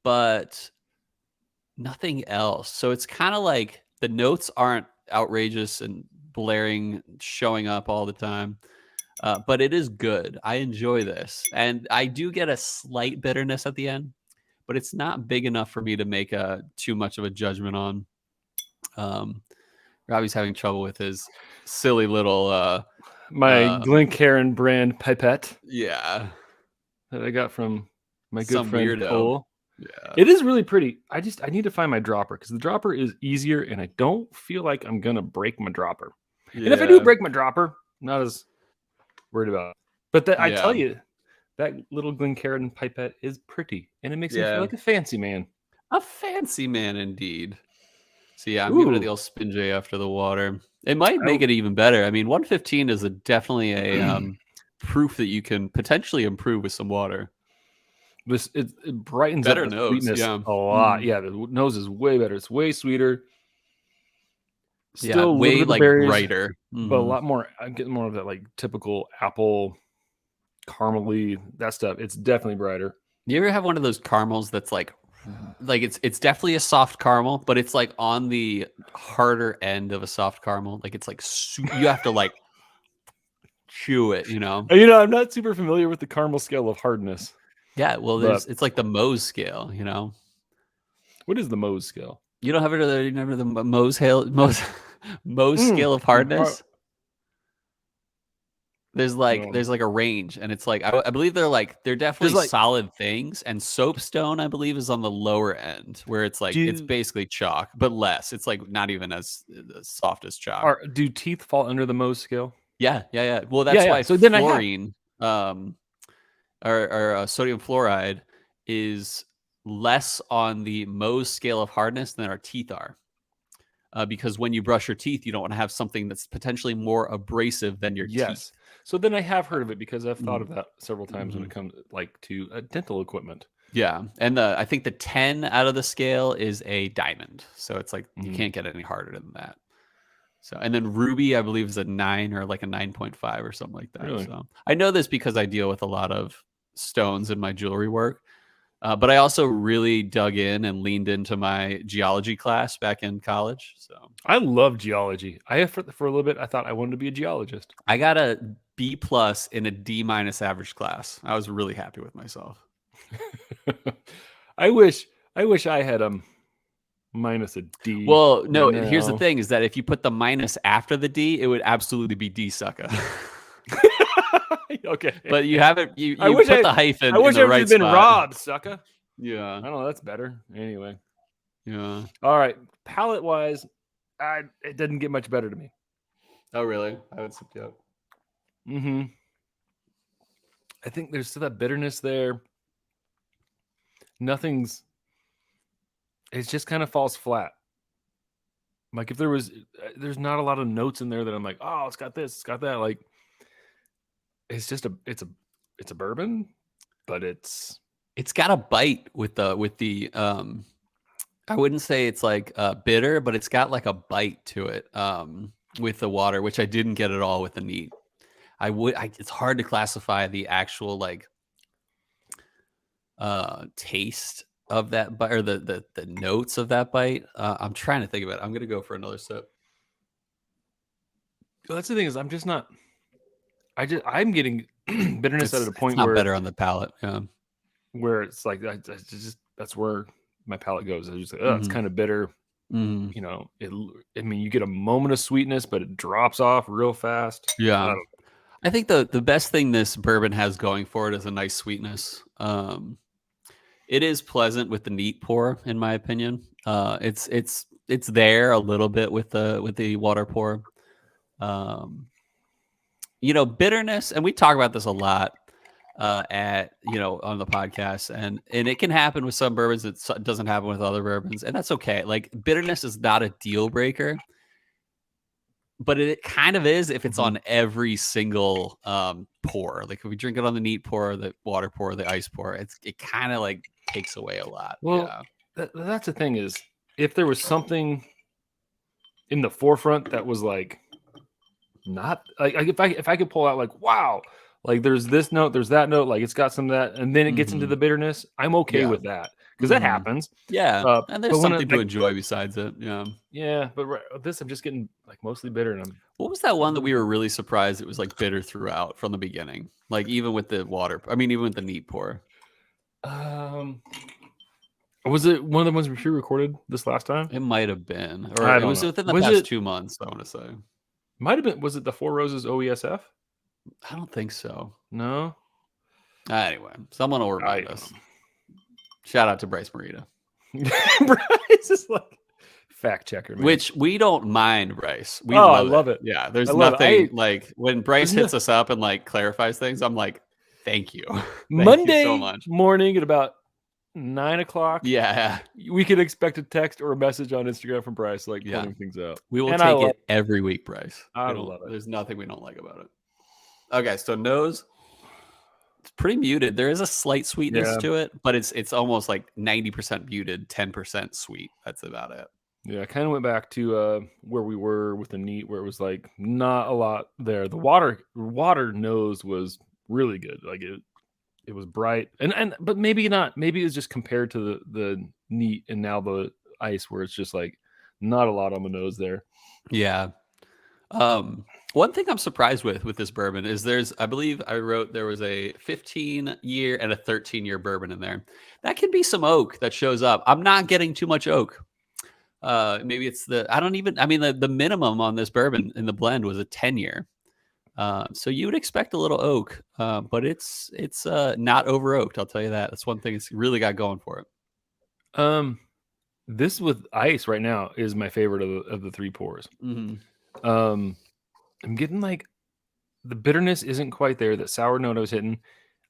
but nothing else. So it's kind of like the notes aren't outrageous and blaring, showing up all the time. But it is good. I enjoy this. And I do get a slight bitterness at the end, but it's not big enough for me to make too much of a judgment on. Robbie's having trouble with his silly little... my Glencairn brand pipette. Yeah. That I got from my good friend Cole. Yeah. It is really pretty. I need to find my dropper because the dropper is easier and I don't feel like I'm going to break my dropper. Yeah. And if I do break my dropper, I'm not as worried about it. But I tell you, that little Glencairn pipette is pretty and it makes me feel like a fancy man. A fancy man indeed. So yeah, I'm giving it the old spin J after the water. It might make it even better. I mean, 115 is definitely a proof that you can potentially improve with some water. It brightens up the sweetness a lot. Yeah, the nose is way better. It's way sweeter. Still way a little bit like berries, brighter, but a lot more. I'm getting more of that like typical apple, caramely, that stuff. It's definitely brighter. You ever have one of those caramels that's like it's definitely a soft caramel, but it's like on the harder end of a soft caramel. Like it's like you have to like chew it, you know. I'm not super familiar with the caramel scale of hardness. Yeah, well, it's like the Mohs scale, you know. What is the Mohs scale? You don't have it? You never the Mohs scale of hardness. There's like a range, and it's like I believe they're definitely solid things. And soapstone, I believe, is on the lower end, where it's like it's basically chalk, but less. It's like not even as soft as chalk. Do teeth fall under the Mohs scale? Yeah. Well, that's why so fluorine, or sodium fluoride is less on the Mohs scale of hardness than our teeth are. Because when you brush your teeth, you don't want to have something that's potentially more abrasive than your teeth. So then I have heard of it because I've thought of that several times when it comes to dental equipment. Yeah, and I think the 10 out of the scale is a diamond, so it's like you can't get any harder than that. So, and then ruby, I believe, is a 9 or like a 9.5 or something like that. Really? So I know this because I deal with a lot of stones in my jewelry work. But I also really dug in and leaned into my geology class back in college. So I love geology. For a little bit, I thought I wanted to be a geologist. I got a B+ in a D- average class. I was really happy with myself. I wish I had a minus a D. Well, no, here's the thing: is that if you put the minus after the D, it would absolutely be D sucker. Okay, but you haven't. You put the hyphen. I wish I had been robbed, sucker. Yeah, I don't know. That's better. Anyway. Yeah. All right. Palate wise, it didn't get much better to me. Oh, really? I would sip you up. I think there's still that bitterness there. It just kind of falls flat. Like if there's not a lot of notes in there that I'm like, oh, it's got this, it's got that. Like, it's just it's a bourbon, but it's got a bite with the I wouldn't say it's like bitter, but it's got like a bite to it with the water, which I didn't get at all with the neat. It's hard to classify the actual like taste of that bite or the notes of that bite. I'm trying to think of it. I'm gonna go for another sip. Well, that's the thing is I'm just not. I'm getting bitterness at a point where it's better on the palate. Yeah, where it's like that's where my palate goes. I just like, it's kind of bitter. You know, you get a moment of sweetness, but it drops off real fast. Yeah, I think the best thing this bourbon has going for it is a nice sweetness. It is pleasant with the neat pour, in my opinion. It's there a little bit with the water pour. Bitterness, and we talk about this a lot on the podcast, and it can happen with some bourbons. It doesn't happen with other bourbons, and that's okay. Like bitterness is not a deal breaker, but it kind of is if it's on every single pour. Like if we drink it on the neat pour, the water pour, the ice pour, it kind of like takes away a lot. Well, that's the thing is if there was something in the forefront that was like not like if I could pull out like, wow, like there's this note, there's that note, like it's got some of that, and then it gets into the bitterness, I'm okay with that because that happens. Yeah, and there's something to enjoy besides it. Yeah, but this I'm just getting like mostly bitter. And what was that one that we were really surprised it was like bitter throughout from the beginning, like even with the water? I mean, even with the neat pour. Was it one of the ones we pre-recorded this last time? It might have been, or it was within the past 2 months. I want to say. Might have been. Was it the Four Roses OESF? I don't think so. No. Anyway, someone will remind us. Shout out to Bryce Marita. Bryce is like fact checker, man. Which we don't mind, Bryce. We love it. Yeah, there's nothing like when Bryce hits us up and like clarifies things. I'm like, thank you. Monday you so much. Morning at about 9 o'clock. Yeah, we could expect a text or a message on Instagram from Bryce, like pointing things out. We will take it every week, Bryce. I love it. There's nothing we don't like about it. Okay, so nose. It's pretty muted. There is a slight sweetness to it, but it's almost like 90% muted, 10% sweet. That's about it. Yeah, I kind of went back to where we were with the neat, where it was like not a lot there. The water nose was really good. Like it was bright, but maybe not. Maybe it was just compared to the neat and now the ice, where it's just like not a lot on the nose there. Yeah. One thing I'm surprised with this bourbon is I believe I wrote there was a 15-year and a 13-year bourbon in there. That can be some oak that shows up. I'm not getting too much oak. Maybe it's the minimum on this bourbon in the blend was a 10-year. So you would expect a little oak, but it's not over oaked. I'll tell you that. That's one thing it's really got going for it. This with ice right now is my favorite of the three pours. Mm-hmm. I'm getting like the bitterness isn't quite there. That sour note I was hitting.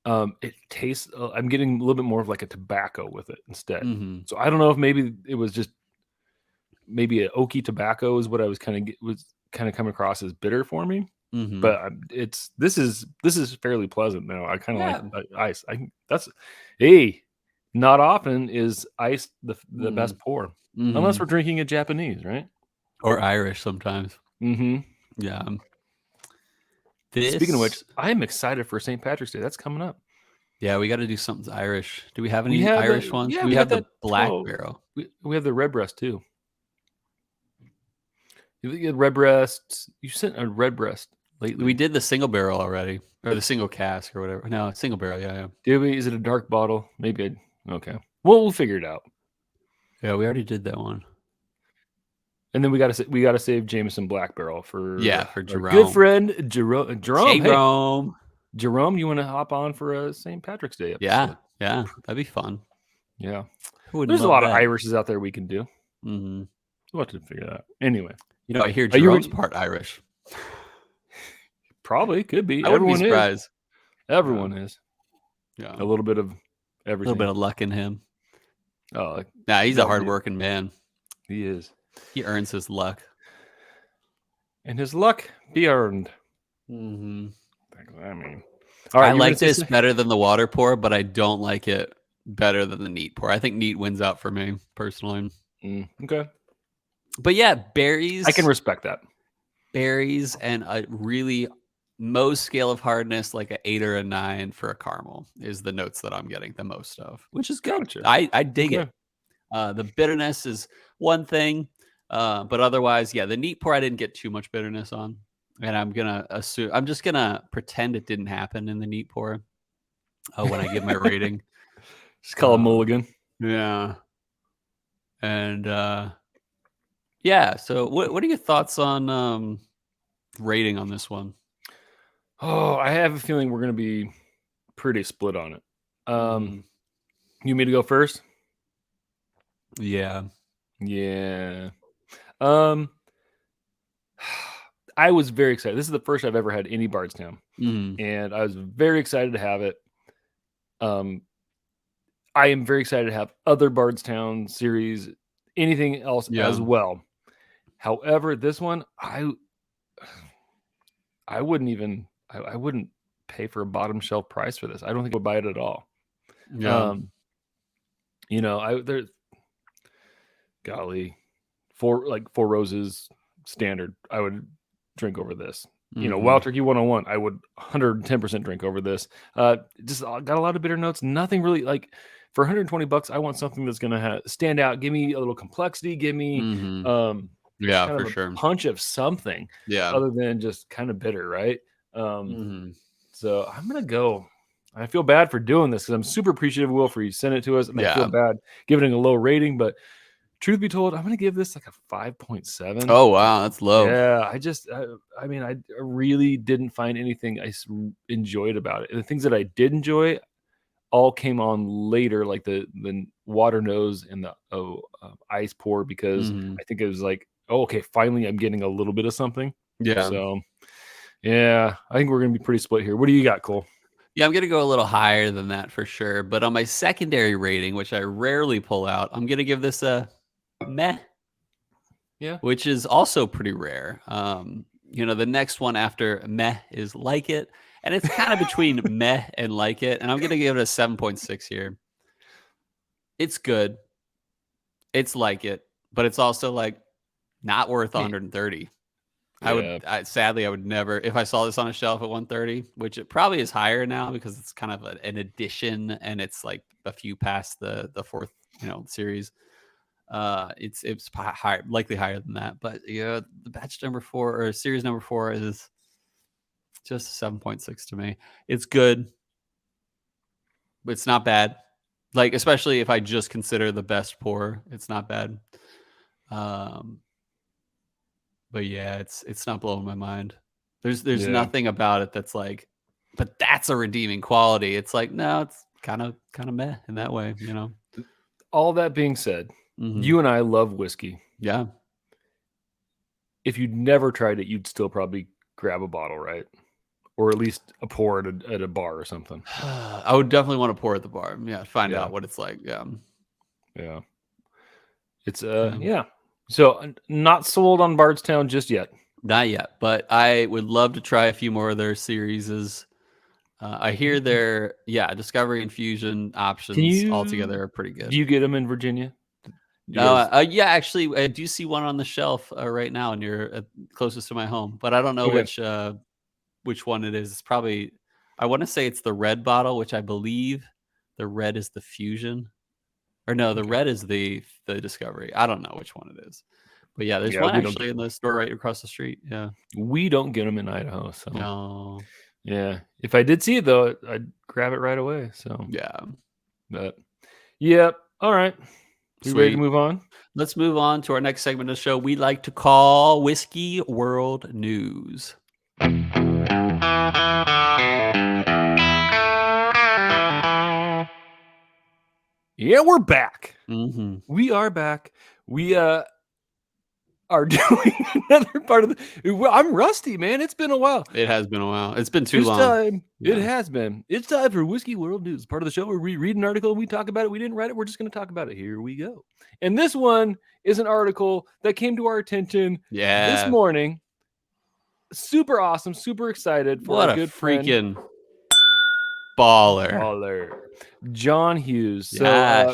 It tastes. I'm getting a little bit more of like a tobacco with it instead. Mm-hmm. So I don't know if maybe it was just maybe an oaky tobacco is what I was kind of coming across as bitter for me. Mm-hmm. But this is fairly pleasant now. I kind of like ice. Not often is ice the best pour, unless we're drinking a Japanese, right? Or Irish sometimes. Mm-hmm. Yeah. Speaking of which, I am excited for St. Patrick's Day. That's coming up. Yeah, we got to do something Irish. Do we have any Irish ones? Yeah, we have the Black Barrel. We have the Redbreast too. You had Redbreast. You sent a Redbreast lately. We did the single barrel already, or the single cask, or whatever. No, single barrel. Yeah. Did we? Is it a dark bottle? Maybe. Okay. Well, we'll figure it out. Yeah, we already did that one. And then we got to save Jameson Black Barrel for Jerome. Good friend Jerome. Jerome. Hey, Jerome, you want to hop on for a St. Patrick's Day episode? Yeah, that'd be fun. Yeah, there's a lot of Irishes out there we can do. Mm-hmm. We'll have to figure that out. Anyway, I hear Jerome's part Irish. Probably could be. I wouldn't be surprised. Everyone is. Yeah, a little bit of everything. A little bit of luck in him. Oh, he's a hardworking man. He is. He earns his luck. And his luck be earned. Mm-hmm. I mean, all right, I like this better than the water pour, but I don't like it better than the neat pour. I think neat wins out for me personally. Okay. But yeah, berries. I can respect that. Berries and a really most scale of hardness, like an 8 or a 9 for a caramel, is the notes that I'm getting the most of, which is good. Gotcha. I dig it. The bitterness is one thing, but otherwise, the neat pour I didn't get too much bitterness on, and I'm just gonna pretend it didn't happen in the neat pour when I give my rating. Just call a mulligan. Yeah, and So what are your thoughts on rating on this one? Oh, I have a feeling we're gonna be pretty split on it. You want me to go first? Yeah. I was very excited. This is the first I've ever had any Bardstown, and I was very excited to have it. I am very excited to have other Bardstown series, anything else as well. However, this one, I wouldn't pay for a bottom shelf price for this. I don't think I would buy it at all. Yeah. Four Roses standard, I would drink over this. Wild Turkey 101, I would 110% drink over this. Just got a lot of bitter notes. Nothing really like for $120. I want something that's gonna stand out. Give me a little complexity. Give me for sure, punch of something. Yeah, other than just kind of bitter, right? So I'm gonna go. I feel bad for doing this because I'm super appreciative, Will, for you sent it to us, and I feel bad giving it a low rating, but. Truth be told, I'm going to give this like a 5.7. Oh, wow. That's low. Yeah. I really didn't find anything I enjoyed about it. And the things that I did enjoy, all came on later, like the water nose and the ice pour, because I think it was like, oh, okay, finally I'm getting a little bit of something. Yeah. So, yeah, I think we're going to be pretty split here. What do you got, Cole? Yeah, I'm going to go a little higher than that for sure. But on my secondary rating, which I rarely pull out, I'm going to give this a meh. Yeah. Which is also pretty rare. The next one after meh is like it. And it's kind of between meh and like it. And I'm going to give it a 7.6 here. It's good. It's like it. But it's also like not worth 130. Yeah. Sadly, I would never, if I saw this on a shelf at 130, which it probably is higher now because it's kind of an addition and it's like a few past the fourth, series. It's higher, likely higher than that, but the batch number 4 or series number 4 is just 7.6 to me. It's good, but it's not bad. Like, especially if I just consider the best pour, it's not bad. But yeah, it's not blowing my mind. There's nothing about it that's like, but that's a redeeming quality. It's like, no, it's kind of meh in that way, All that being said, you and I love whiskey. Yeah. If you'd never tried it, you'd still probably grab a bottle, right? Or at least a pour at a bar or something. I would definitely want to pour at the bar. Yeah, find out what it's like. Yeah. Yeah. It's So not sold on Bardstown just yet. Not yet, but I would love to try a few more of their series. I hear their Discovery and Fusion options altogether are pretty good. Do you get them in Virginia? Actually, I do see one on the shelf right now near closest to my home, but I don't know which one it is. It's probably, I want to say it's the red bottle, which I believe the red is the Fusion, or no, the red is the Discovery. I don't know which one it is, but yeah, there's one actually in the store right across the street. Yeah, we don't get them in Idaho, so no. Yeah, if I did see it though, I'd grab it right away. So yeah, but yep. All right. You ready to move on? Let's move on to our next segment of the show we like to call Whiskey World News. Yeah, we're back. Mm-hmm. We are back. We are doing another part of I'm rusty, man. It's been a while. It has been a while. It's been too long. It has been. It's time for Whiskey World News, part of the show where we read an article and we talk about it. We didn't write it. We're just going to talk about it. Here we go. And this one is an article that came to our attention this morning. Super awesome. Super excited. For a good freaking baller. John Hughes. So,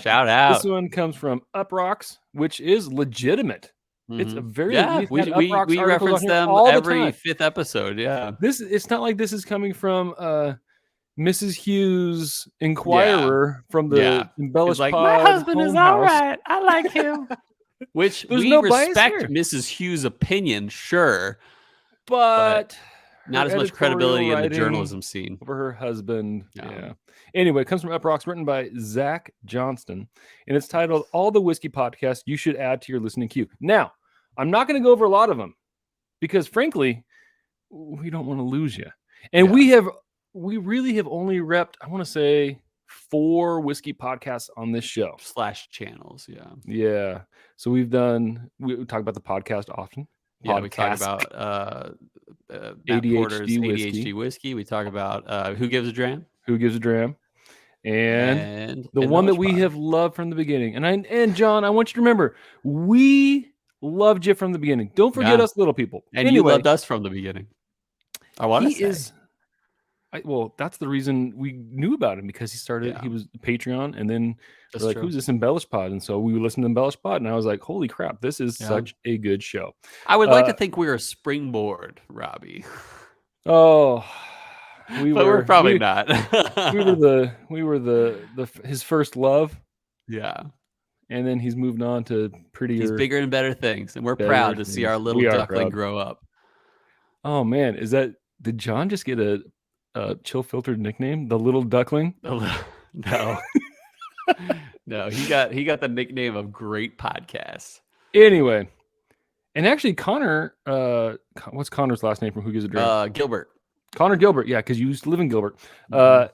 shout out. This one comes from Uprocks, which is legitimate. It's a very we reference them every fifth episode. Yeah, it's not like this is coming from Mrs. Hughes Inquirer from the Embellished Pod. My husband is all right. I like him. Which we respect Mrs. Hughes' opinion, sure, but not as much credibility in the journalism scene over her husband. Yeah. Anyway, it comes from Uprocks, written by Zach Johnston, and it's titled "All the Whiskey Podcasts You Should Add to Your Listening Queue." Now, I'm not going to go over a lot of them because, frankly, we don't want to lose you. And we really have only repped, I want to say, 4 whiskey podcasts on this show / channels. Yeah. So we talk about the podcast often. Yeah, we talk about ADHD whiskey. We talk about Who Gives a Dram. And the one that we have loved from the beginning. And John, I want you to remember, we loved you from the beginning. Don't forget us little people. And anyway, you loved us from the beginning. I want to say. That's the reason we knew about him, because he started, he was Patreon, and then we're like, who's this Embellished Pod? And so we listened to Embellished Pod, and I was like, holy crap, this is such a good show. I would like to think we were a springboard, Robbie. Oh, we're probably not. we were his first love. Yeah. And then he's moved on to prettier. He's bigger and better things, and we're proud to see our little duckling grow up. Oh man, did John just get a chill filtered nickname, the little duckling? No. No, he got the nickname of Great Podcast. Anyway, and actually Connor, what's Connor's last name from Who Gives a Dram? Gilbert. Connor Gilbert, yeah, because you used to live in Gilbert.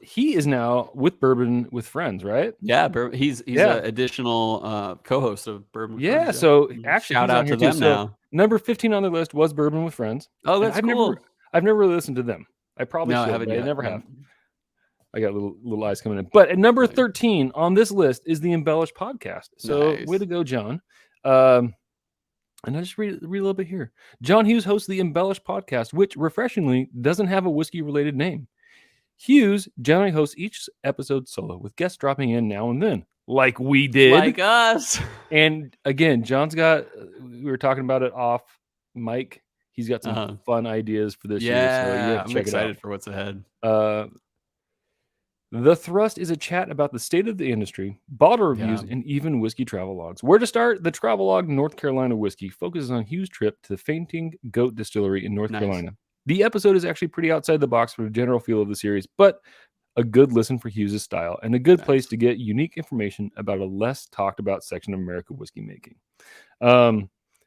He is now with Bourbon with Friends, right? Yeah, he's an additional co-host of Bourbon with Friends. Yeah, so actually, shout out to them now. Number 15 on the list was Bourbon with Friends. Oh, that's cool. I've never really listened to them. I probably should, haven't but yet. I never have. I got little eyes coming in. But at number 13 on this list is the Embellished Podcast. So way to go, John. And I just read a little bit here. John Hughes hosts the Embellished Podcast, which refreshingly doesn't have a whiskey-related name. Hughes generally hosts each episode solo, with guests dropping in now and then, like we did. Like us. And again, John's got, we were talking about it off mic. He's got some fun ideas for this year. So I'm excited for what's ahead. The Thrust is a chat about the state of the industry, bottle reviews, and even whiskey travel logs. Where to start? The Travelog North Carolina Whiskey focuses on Hughes' trip to the Fainting Goat Distillery in North Carolina. The episode is actually pretty outside the box for the general feel of the series, but a good listen for Hughes' style and a good place to get unique information about a less talked about section of American whiskey making.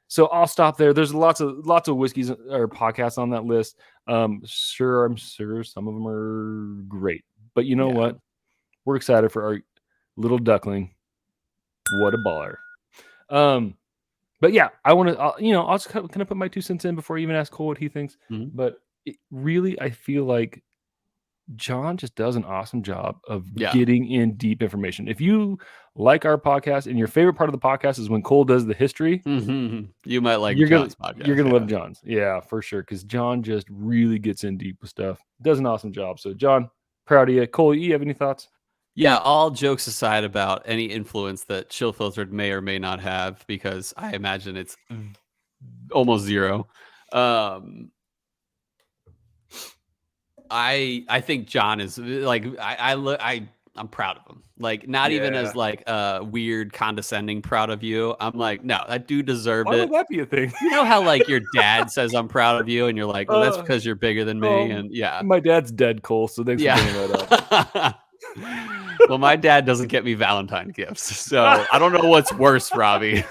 So I'll stop there. There's lots of whiskeys or podcasts on that list. I'm sure some of them are great. But you know what? We're excited for our little duckling. What a baller. But yeah, I'll just kind of put my 2 cents in before I even ask Cole what he thinks. But I feel like John just does an awesome job of getting in deep information. If you like our podcast and your favorite part of the podcast is when Cole does the history, you might like John's podcast. You're going to love John's. Yeah, for sure. Because John just really gets in deep with stuff. Does an awesome job. So John, proud of you. Cole, you have any thoughts? Yeah, all jokes aside about any influence that Chill Filtered may or may not have, because I imagine it's almost zero. I think John is like I'm proud of him. Like not even as like a weird condescending proud of you. I'm like, no, that dude deserved it. Why would that be a thing? You know how like your dad says I'm proud of you, and you're like, well, that's because you're bigger than me. And my dad's dead, Cole. So thanks for bringing that up. Well, my dad doesn't get me Valentine gifts, so I don't know what's worse, Robbie.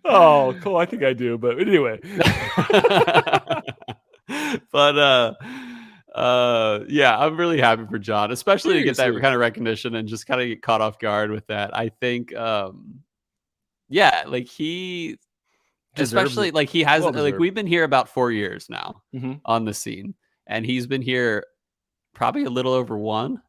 Oh, Cole, I think I do, but anyway. But I'm really happy for John, especially to get that kind of recognition and just kind of get caught off guard with that. I think like he especially like he has like we've been here about 4 years now on the scene, and he's been here probably a little over 1.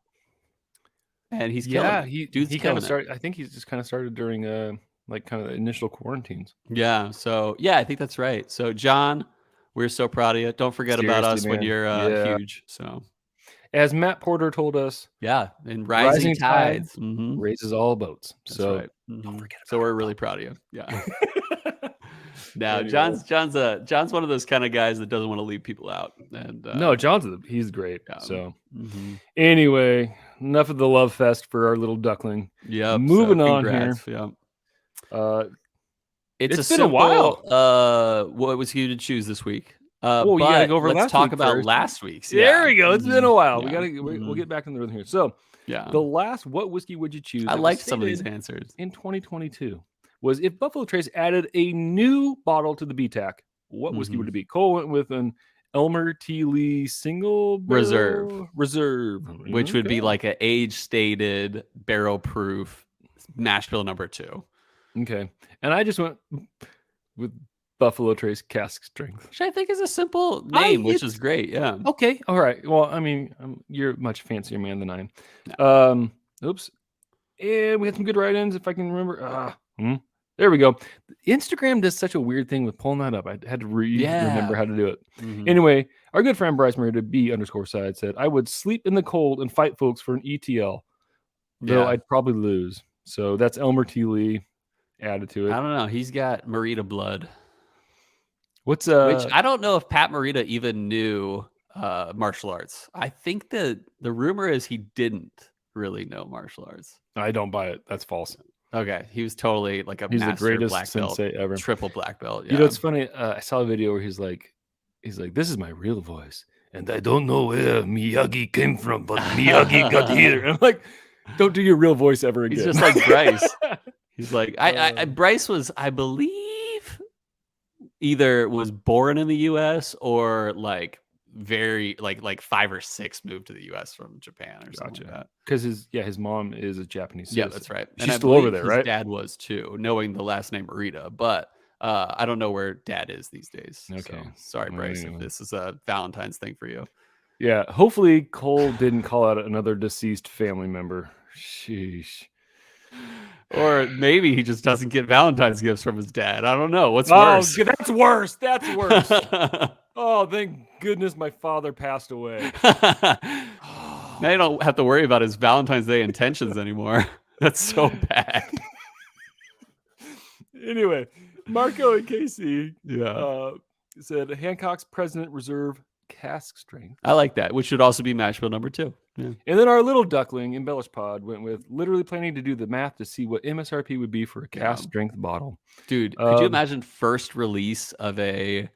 And he's killing he kind of started. I think he's just kind of started during like kind of the initial quarantines. Yeah. So I think that's right. So John, we're so proud of you. Don't forget about us when you're huge. So as Matt Porter told us, and rising tides raises all boats. That's so right. Don't forget. So we're really proud of you. Yeah. Now anyway. John's one of those kind of guys that doesn't want to leave people out. And no, he's great. So anyway, enough of the love fest for our little duckling. Yeah. Moving on here. Yeah. It's been a while. What was you to choose this week? You gotta go over let's talk about last week's. There we go. It's been a while. We'll get back in the rhythm here. So the last, what whiskey would you choose? I liked some of these answers. In 2022 was if Buffalo Trace added a new bottle to the BTAC, what whiskey would it be? Cole went with an Elmer T. Lee single reserve, which would be like an age-stated barrel-proof mash bill number 2. Okay, and I just went with Buffalo Trace cask strength, which I think is a simple name, which is great. Yeah. Okay. All right. Well, I mean, you're a much fancier man than I am. Oops. And we had some good write-ins, if I can remember. There we go. Instagram does such a weird thing with pulling that up. I had to remember how to do it. Anyway, our good friend Bryce Merida B_side said, I would sleep in the cold and fight folks for an ETL, though I'd probably lose. So that's Elmer T. Lee added to it. I don't know. He's got Merida blood. Which I don't know if Pat Merida even knew martial arts. I think the rumor is he didn't really know martial arts. I don't buy it. That's false. Okay, he was totally like he's master the greatest black belt, sensei ever, triple black belt. Yeah. You know, it's funny. I saw a video where he's like, this is my real voice, and I don't know where Miyagi came from, but Miyagi got here. And I'm like, don't do your real voice ever again. He's just like Bryce. He's like, Bryce was, I believe, either was born in the U.S. or like very like 5 or 6 moved to the U.S. from Japan or something like that. Because his mom is a Japanese citizen. Yeah, that's right. She's and I still over there, his right? dad was too, knowing the last name Arita, but I don't know where dad is these days. Okay. So, sorry, Bryce, if this is a Valentine's thing for you. Yeah. Hopefully Cole didn't call out another deceased family member. Sheesh. Or maybe he just doesn't get Valentine's gifts from his dad. I don't know. What's worse? That's worse. That's worse. Oh, thank goodness my father passed away. Now you don't have to worry about his Valentine's Day intentions anymore. That's so bad. Anyway, Marco and Casey said Hancock's President Reserve cask strength. I like that, which should also be mash bill number 2. Yeah. And then our little duckling, Embellished Pod, went with literally planning to do the math to see what MSRP would be for a cask strength bottle. Dude, could you imagine first release of a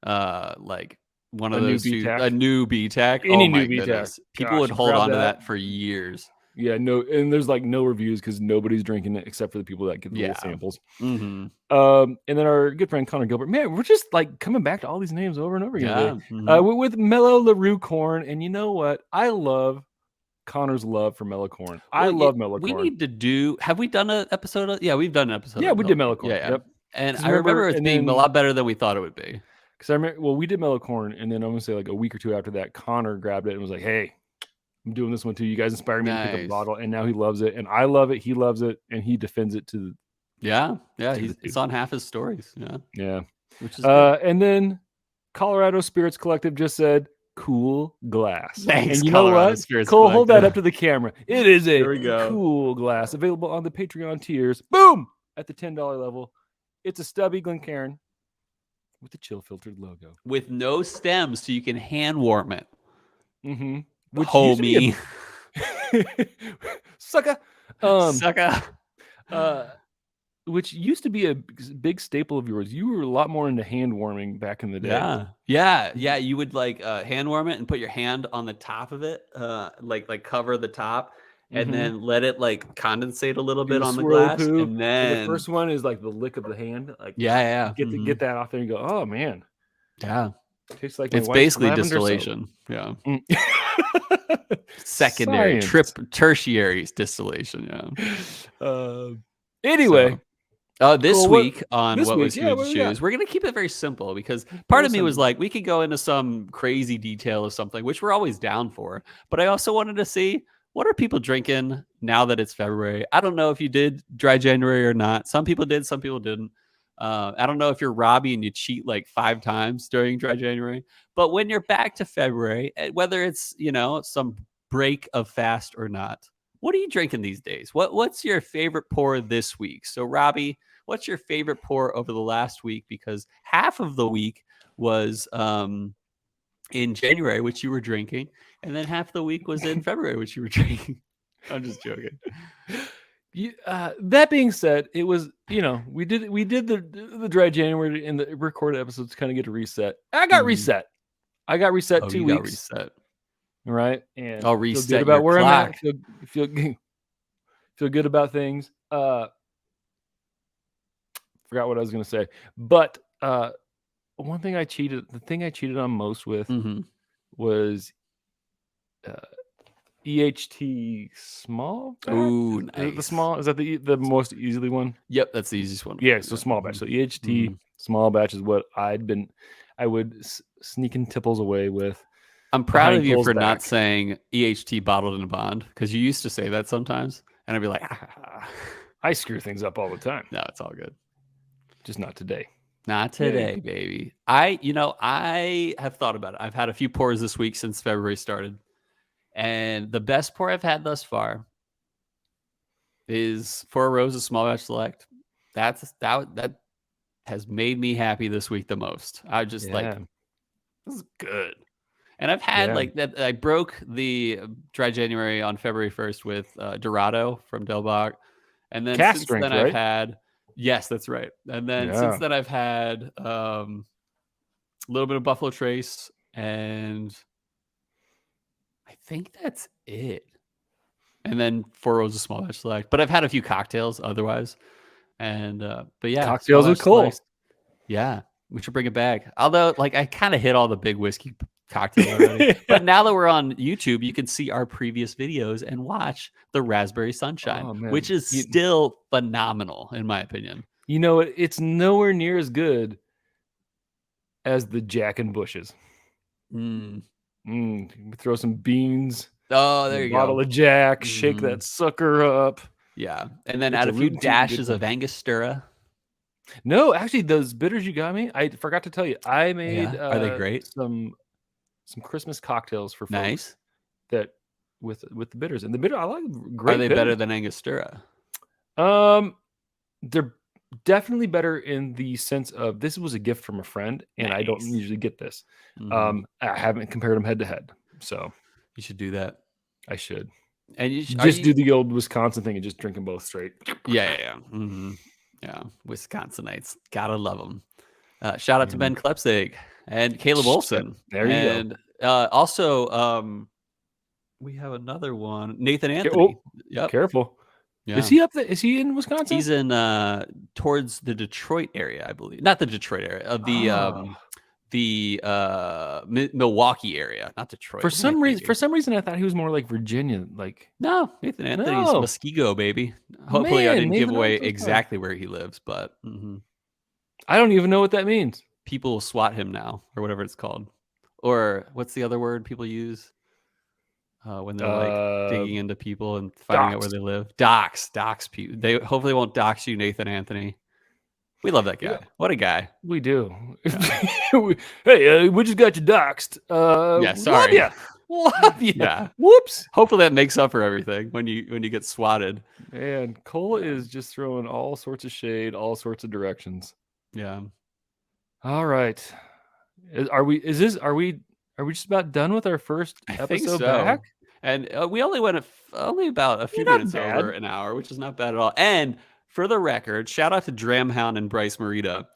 like one of those a new BTAC? Any new BTAC. People would hold on to that for years. Yeah, no, and there's like no reviews because nobody's drinking it except for the people that get the little samples. Mm-hmm. And then our good friend Connor Gilbert. Man, we're just like coming back to all these names over and over again. Yeah. Mm-hmm. With Mellow LaRue corn, and you know what? I love Connor's love for mellow corn. I love mellow corn. We need to do. Have we done an episode? We've done an episode. Yeah, we did mellow corn. Yeah. Yep. And I remember it being a lot better than we thought it would be. Because I remember, we did mellow corn, and then I'm gonna say like a week or two after that, Connor grabbed it and was like, "Hey, I'm doing this one too. You guys inspired me to pick up a bottle," and now he loves it, and I love it. He loves it, and he defends it to. It's on half his stories. Yeah. Which is and then Colorado Spirits Collective just said cool glass. Thanks, and you Colorado know what? Spirits Cole, Collective. hold that up to the camera. It is a cool glass available on the Patreon tiers. Boom! At the $10 level. It's a stubby Glencairn with the chill filtered logo. With no stems, so you can hand warm it. Mm-hmm. Homie. Sucker. Sucker. Which used to be a big staple of yours. You were a lot more into hand warming back in the day. Yeah. You would like hand warm it and put your hand on the top of it, like cover the top, and then let it like condensate a little bit on the glass. And then so the first one is like the lick of the hand. Like get that off there and go, oh man. Yeah. Tastes like it's basically distillation. Soap. Yeah. Secondary, tertiary distillation. Yeah. Anyway. This week on What Was Huge Shoes, we're going to keep it very simple because part of me was like, we could go into some crazy detail of something, which we're always down for. But I also wanted to see, what are people drinking now that it's February? I don't know if you did dry January or not. Some people did, some people didn't. I don't know if you're Robbie and you cheat like 5 times during dry January. But when you're back to February, whether it's, some break of fast or not, what are you drinking these days? What's your favorite pour this week? So, Robbie, what's your favorite pour over the last week? Because half of the week was in January, which you were drinking, and then half the week was in February, which you were drinking. I'm just joking. That being said, it was, we did the dry January in the recorded episodes to kind of get a reset. I got reset. I got reset 2 weeks. Got reset. Right, and I'll reset feel good about where clock. I'm at. Feel good about things. Forgot what I was going to say, but one thing the thing I cheated on most with was EHT small batch. Ooh, nice. The small, is that the most easily one? Yep, that's the easiest one. Yeah, so small batch. So EHT small batch is what I would sneak in tipples away with. I'm proud of you for not saying EHT bottled in a bond, because you used to say that sometimes, and I'd be like, I screw things up all the time. No, it's all good. Just not today. Not today, baby. I have thought about it. I've had a few pours this week since February started, and the best pour I've had thus far is Four Roses Small Batch Select. That has made me happy this week the most. I just like, this is good. And I've had like that. I broke the dry January on February 1st with Dorado from Del Bach. And then since then I've had, yes, that's right. And then since then I've had a little bit of Buffalo Trace, and I think that's it. And then Four Roses Small Batch Select. But I've had a few cocktails otherwise. And but yeah, cocktails are cool. Yeah, we should bring it back. Although, like, I kind of hit all the big whiskey cocktail already. But now that we're on YouTube, you can see our previous videos and watch the Raspberry Sunshine, which is still phenomenal, in my opinion. You know, it's nowhere near as good as the Jack and Bushes. Throw some beans. Oh, there you go. Bottle of Jack, shake that sucker up. Yeah, and then add a few dashes of Angostura. No, actually, those bitters you got me, I forgot to tell you. I made are they great? Some Christmas cocktails for folks. Nice. That with the bitters, and the bitter I like. Great. Are they better than Angostura? They're definitely better in the sense of this was a gift from a friend, and I don't usually get this. I haven't compared them head to head, so you should do that. I should. And you do the old Wisconsin thing and just drink them both straight. Yeah. Yeah, Wisconsinites, gotta love them. Shout out to Ben Klepsig and Caleb Olson. There you go. Also, we have another one, Nathan Anthony. Careful. Yeah. Is he up there? Is he in Wisconsin? He's in towards the Detroit area, I believe. Not the Detroit area, of the Milwaukee area, not Detroit. For some reason, I thought he was more like Virginia. Like no, Nathan Anthony's Muskego, baby. Hopefully, I didn't give away exactly where he lives, but I don't even know what that means. People swat him now, or whatever it's called, or what's the other word people use when they're like digging into people and finding out where they live? Dox people. They hopefully won't dox you, Nathan Anthony. We love that guy. Yeah. What a guy. We do. Hey, we just got you doxed. Sorry. Love you. Yeah. Whoops. Hopefully that makes up for everything when you get swatted. Man, Cole is just throwing all sorts of shade, all sorts of directions. Yeah. All right. Are we just about done with our first episode back? And we only went only about a few minutes over an hour, which is not bad at all. And for the record, shout out to Dramhound and Bryce Marita.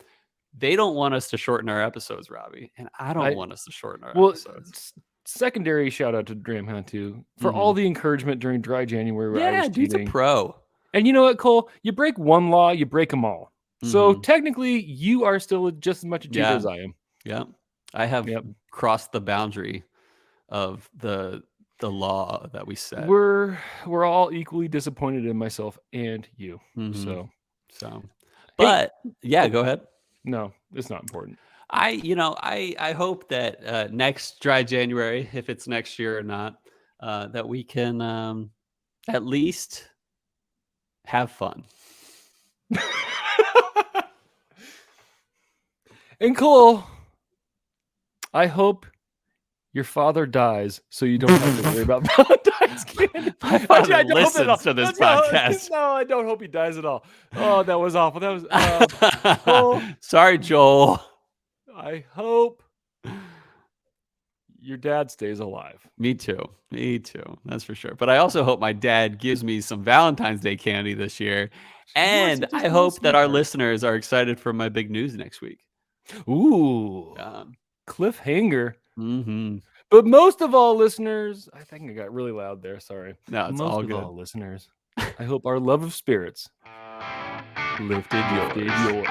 They don't want us to shorten our episodes, Robbie, and I don't want us to shorten our episodes. Secondary shout out to Dramhound too for all the encouragement during dry January. Yeah, dude's a pro. And you know what, Cole? You break one law, you break them all. So technically, you are still just as much a cheater as I am. Yeah, I have crossed the boundary of the law that we set. We're all equally disappointed in myself and you. So but hey, go ahead. No, it's not important. I hope that next dry January, if it's next year or not, that we can at least have fun. And Cole, I hope your father dies so you don't have to worry about Valentine's candy. My father listens to this podcast. No, I don't hope he dies at all. Oh, that was awful. That was sorry, Joel. I hope your dad stays alive. Me too. That's for sure. But I also hope my dad gives me some Valentine's Day candy this year. And I hope that our listeners are excited for my big news next week. Ooh. Cliffhanger. Mm-hmm. But most of all, listeners, I think I got really loud there. Sorry. No, it's all good. Most of all, listeners, I hope our love of spirits lifted yours.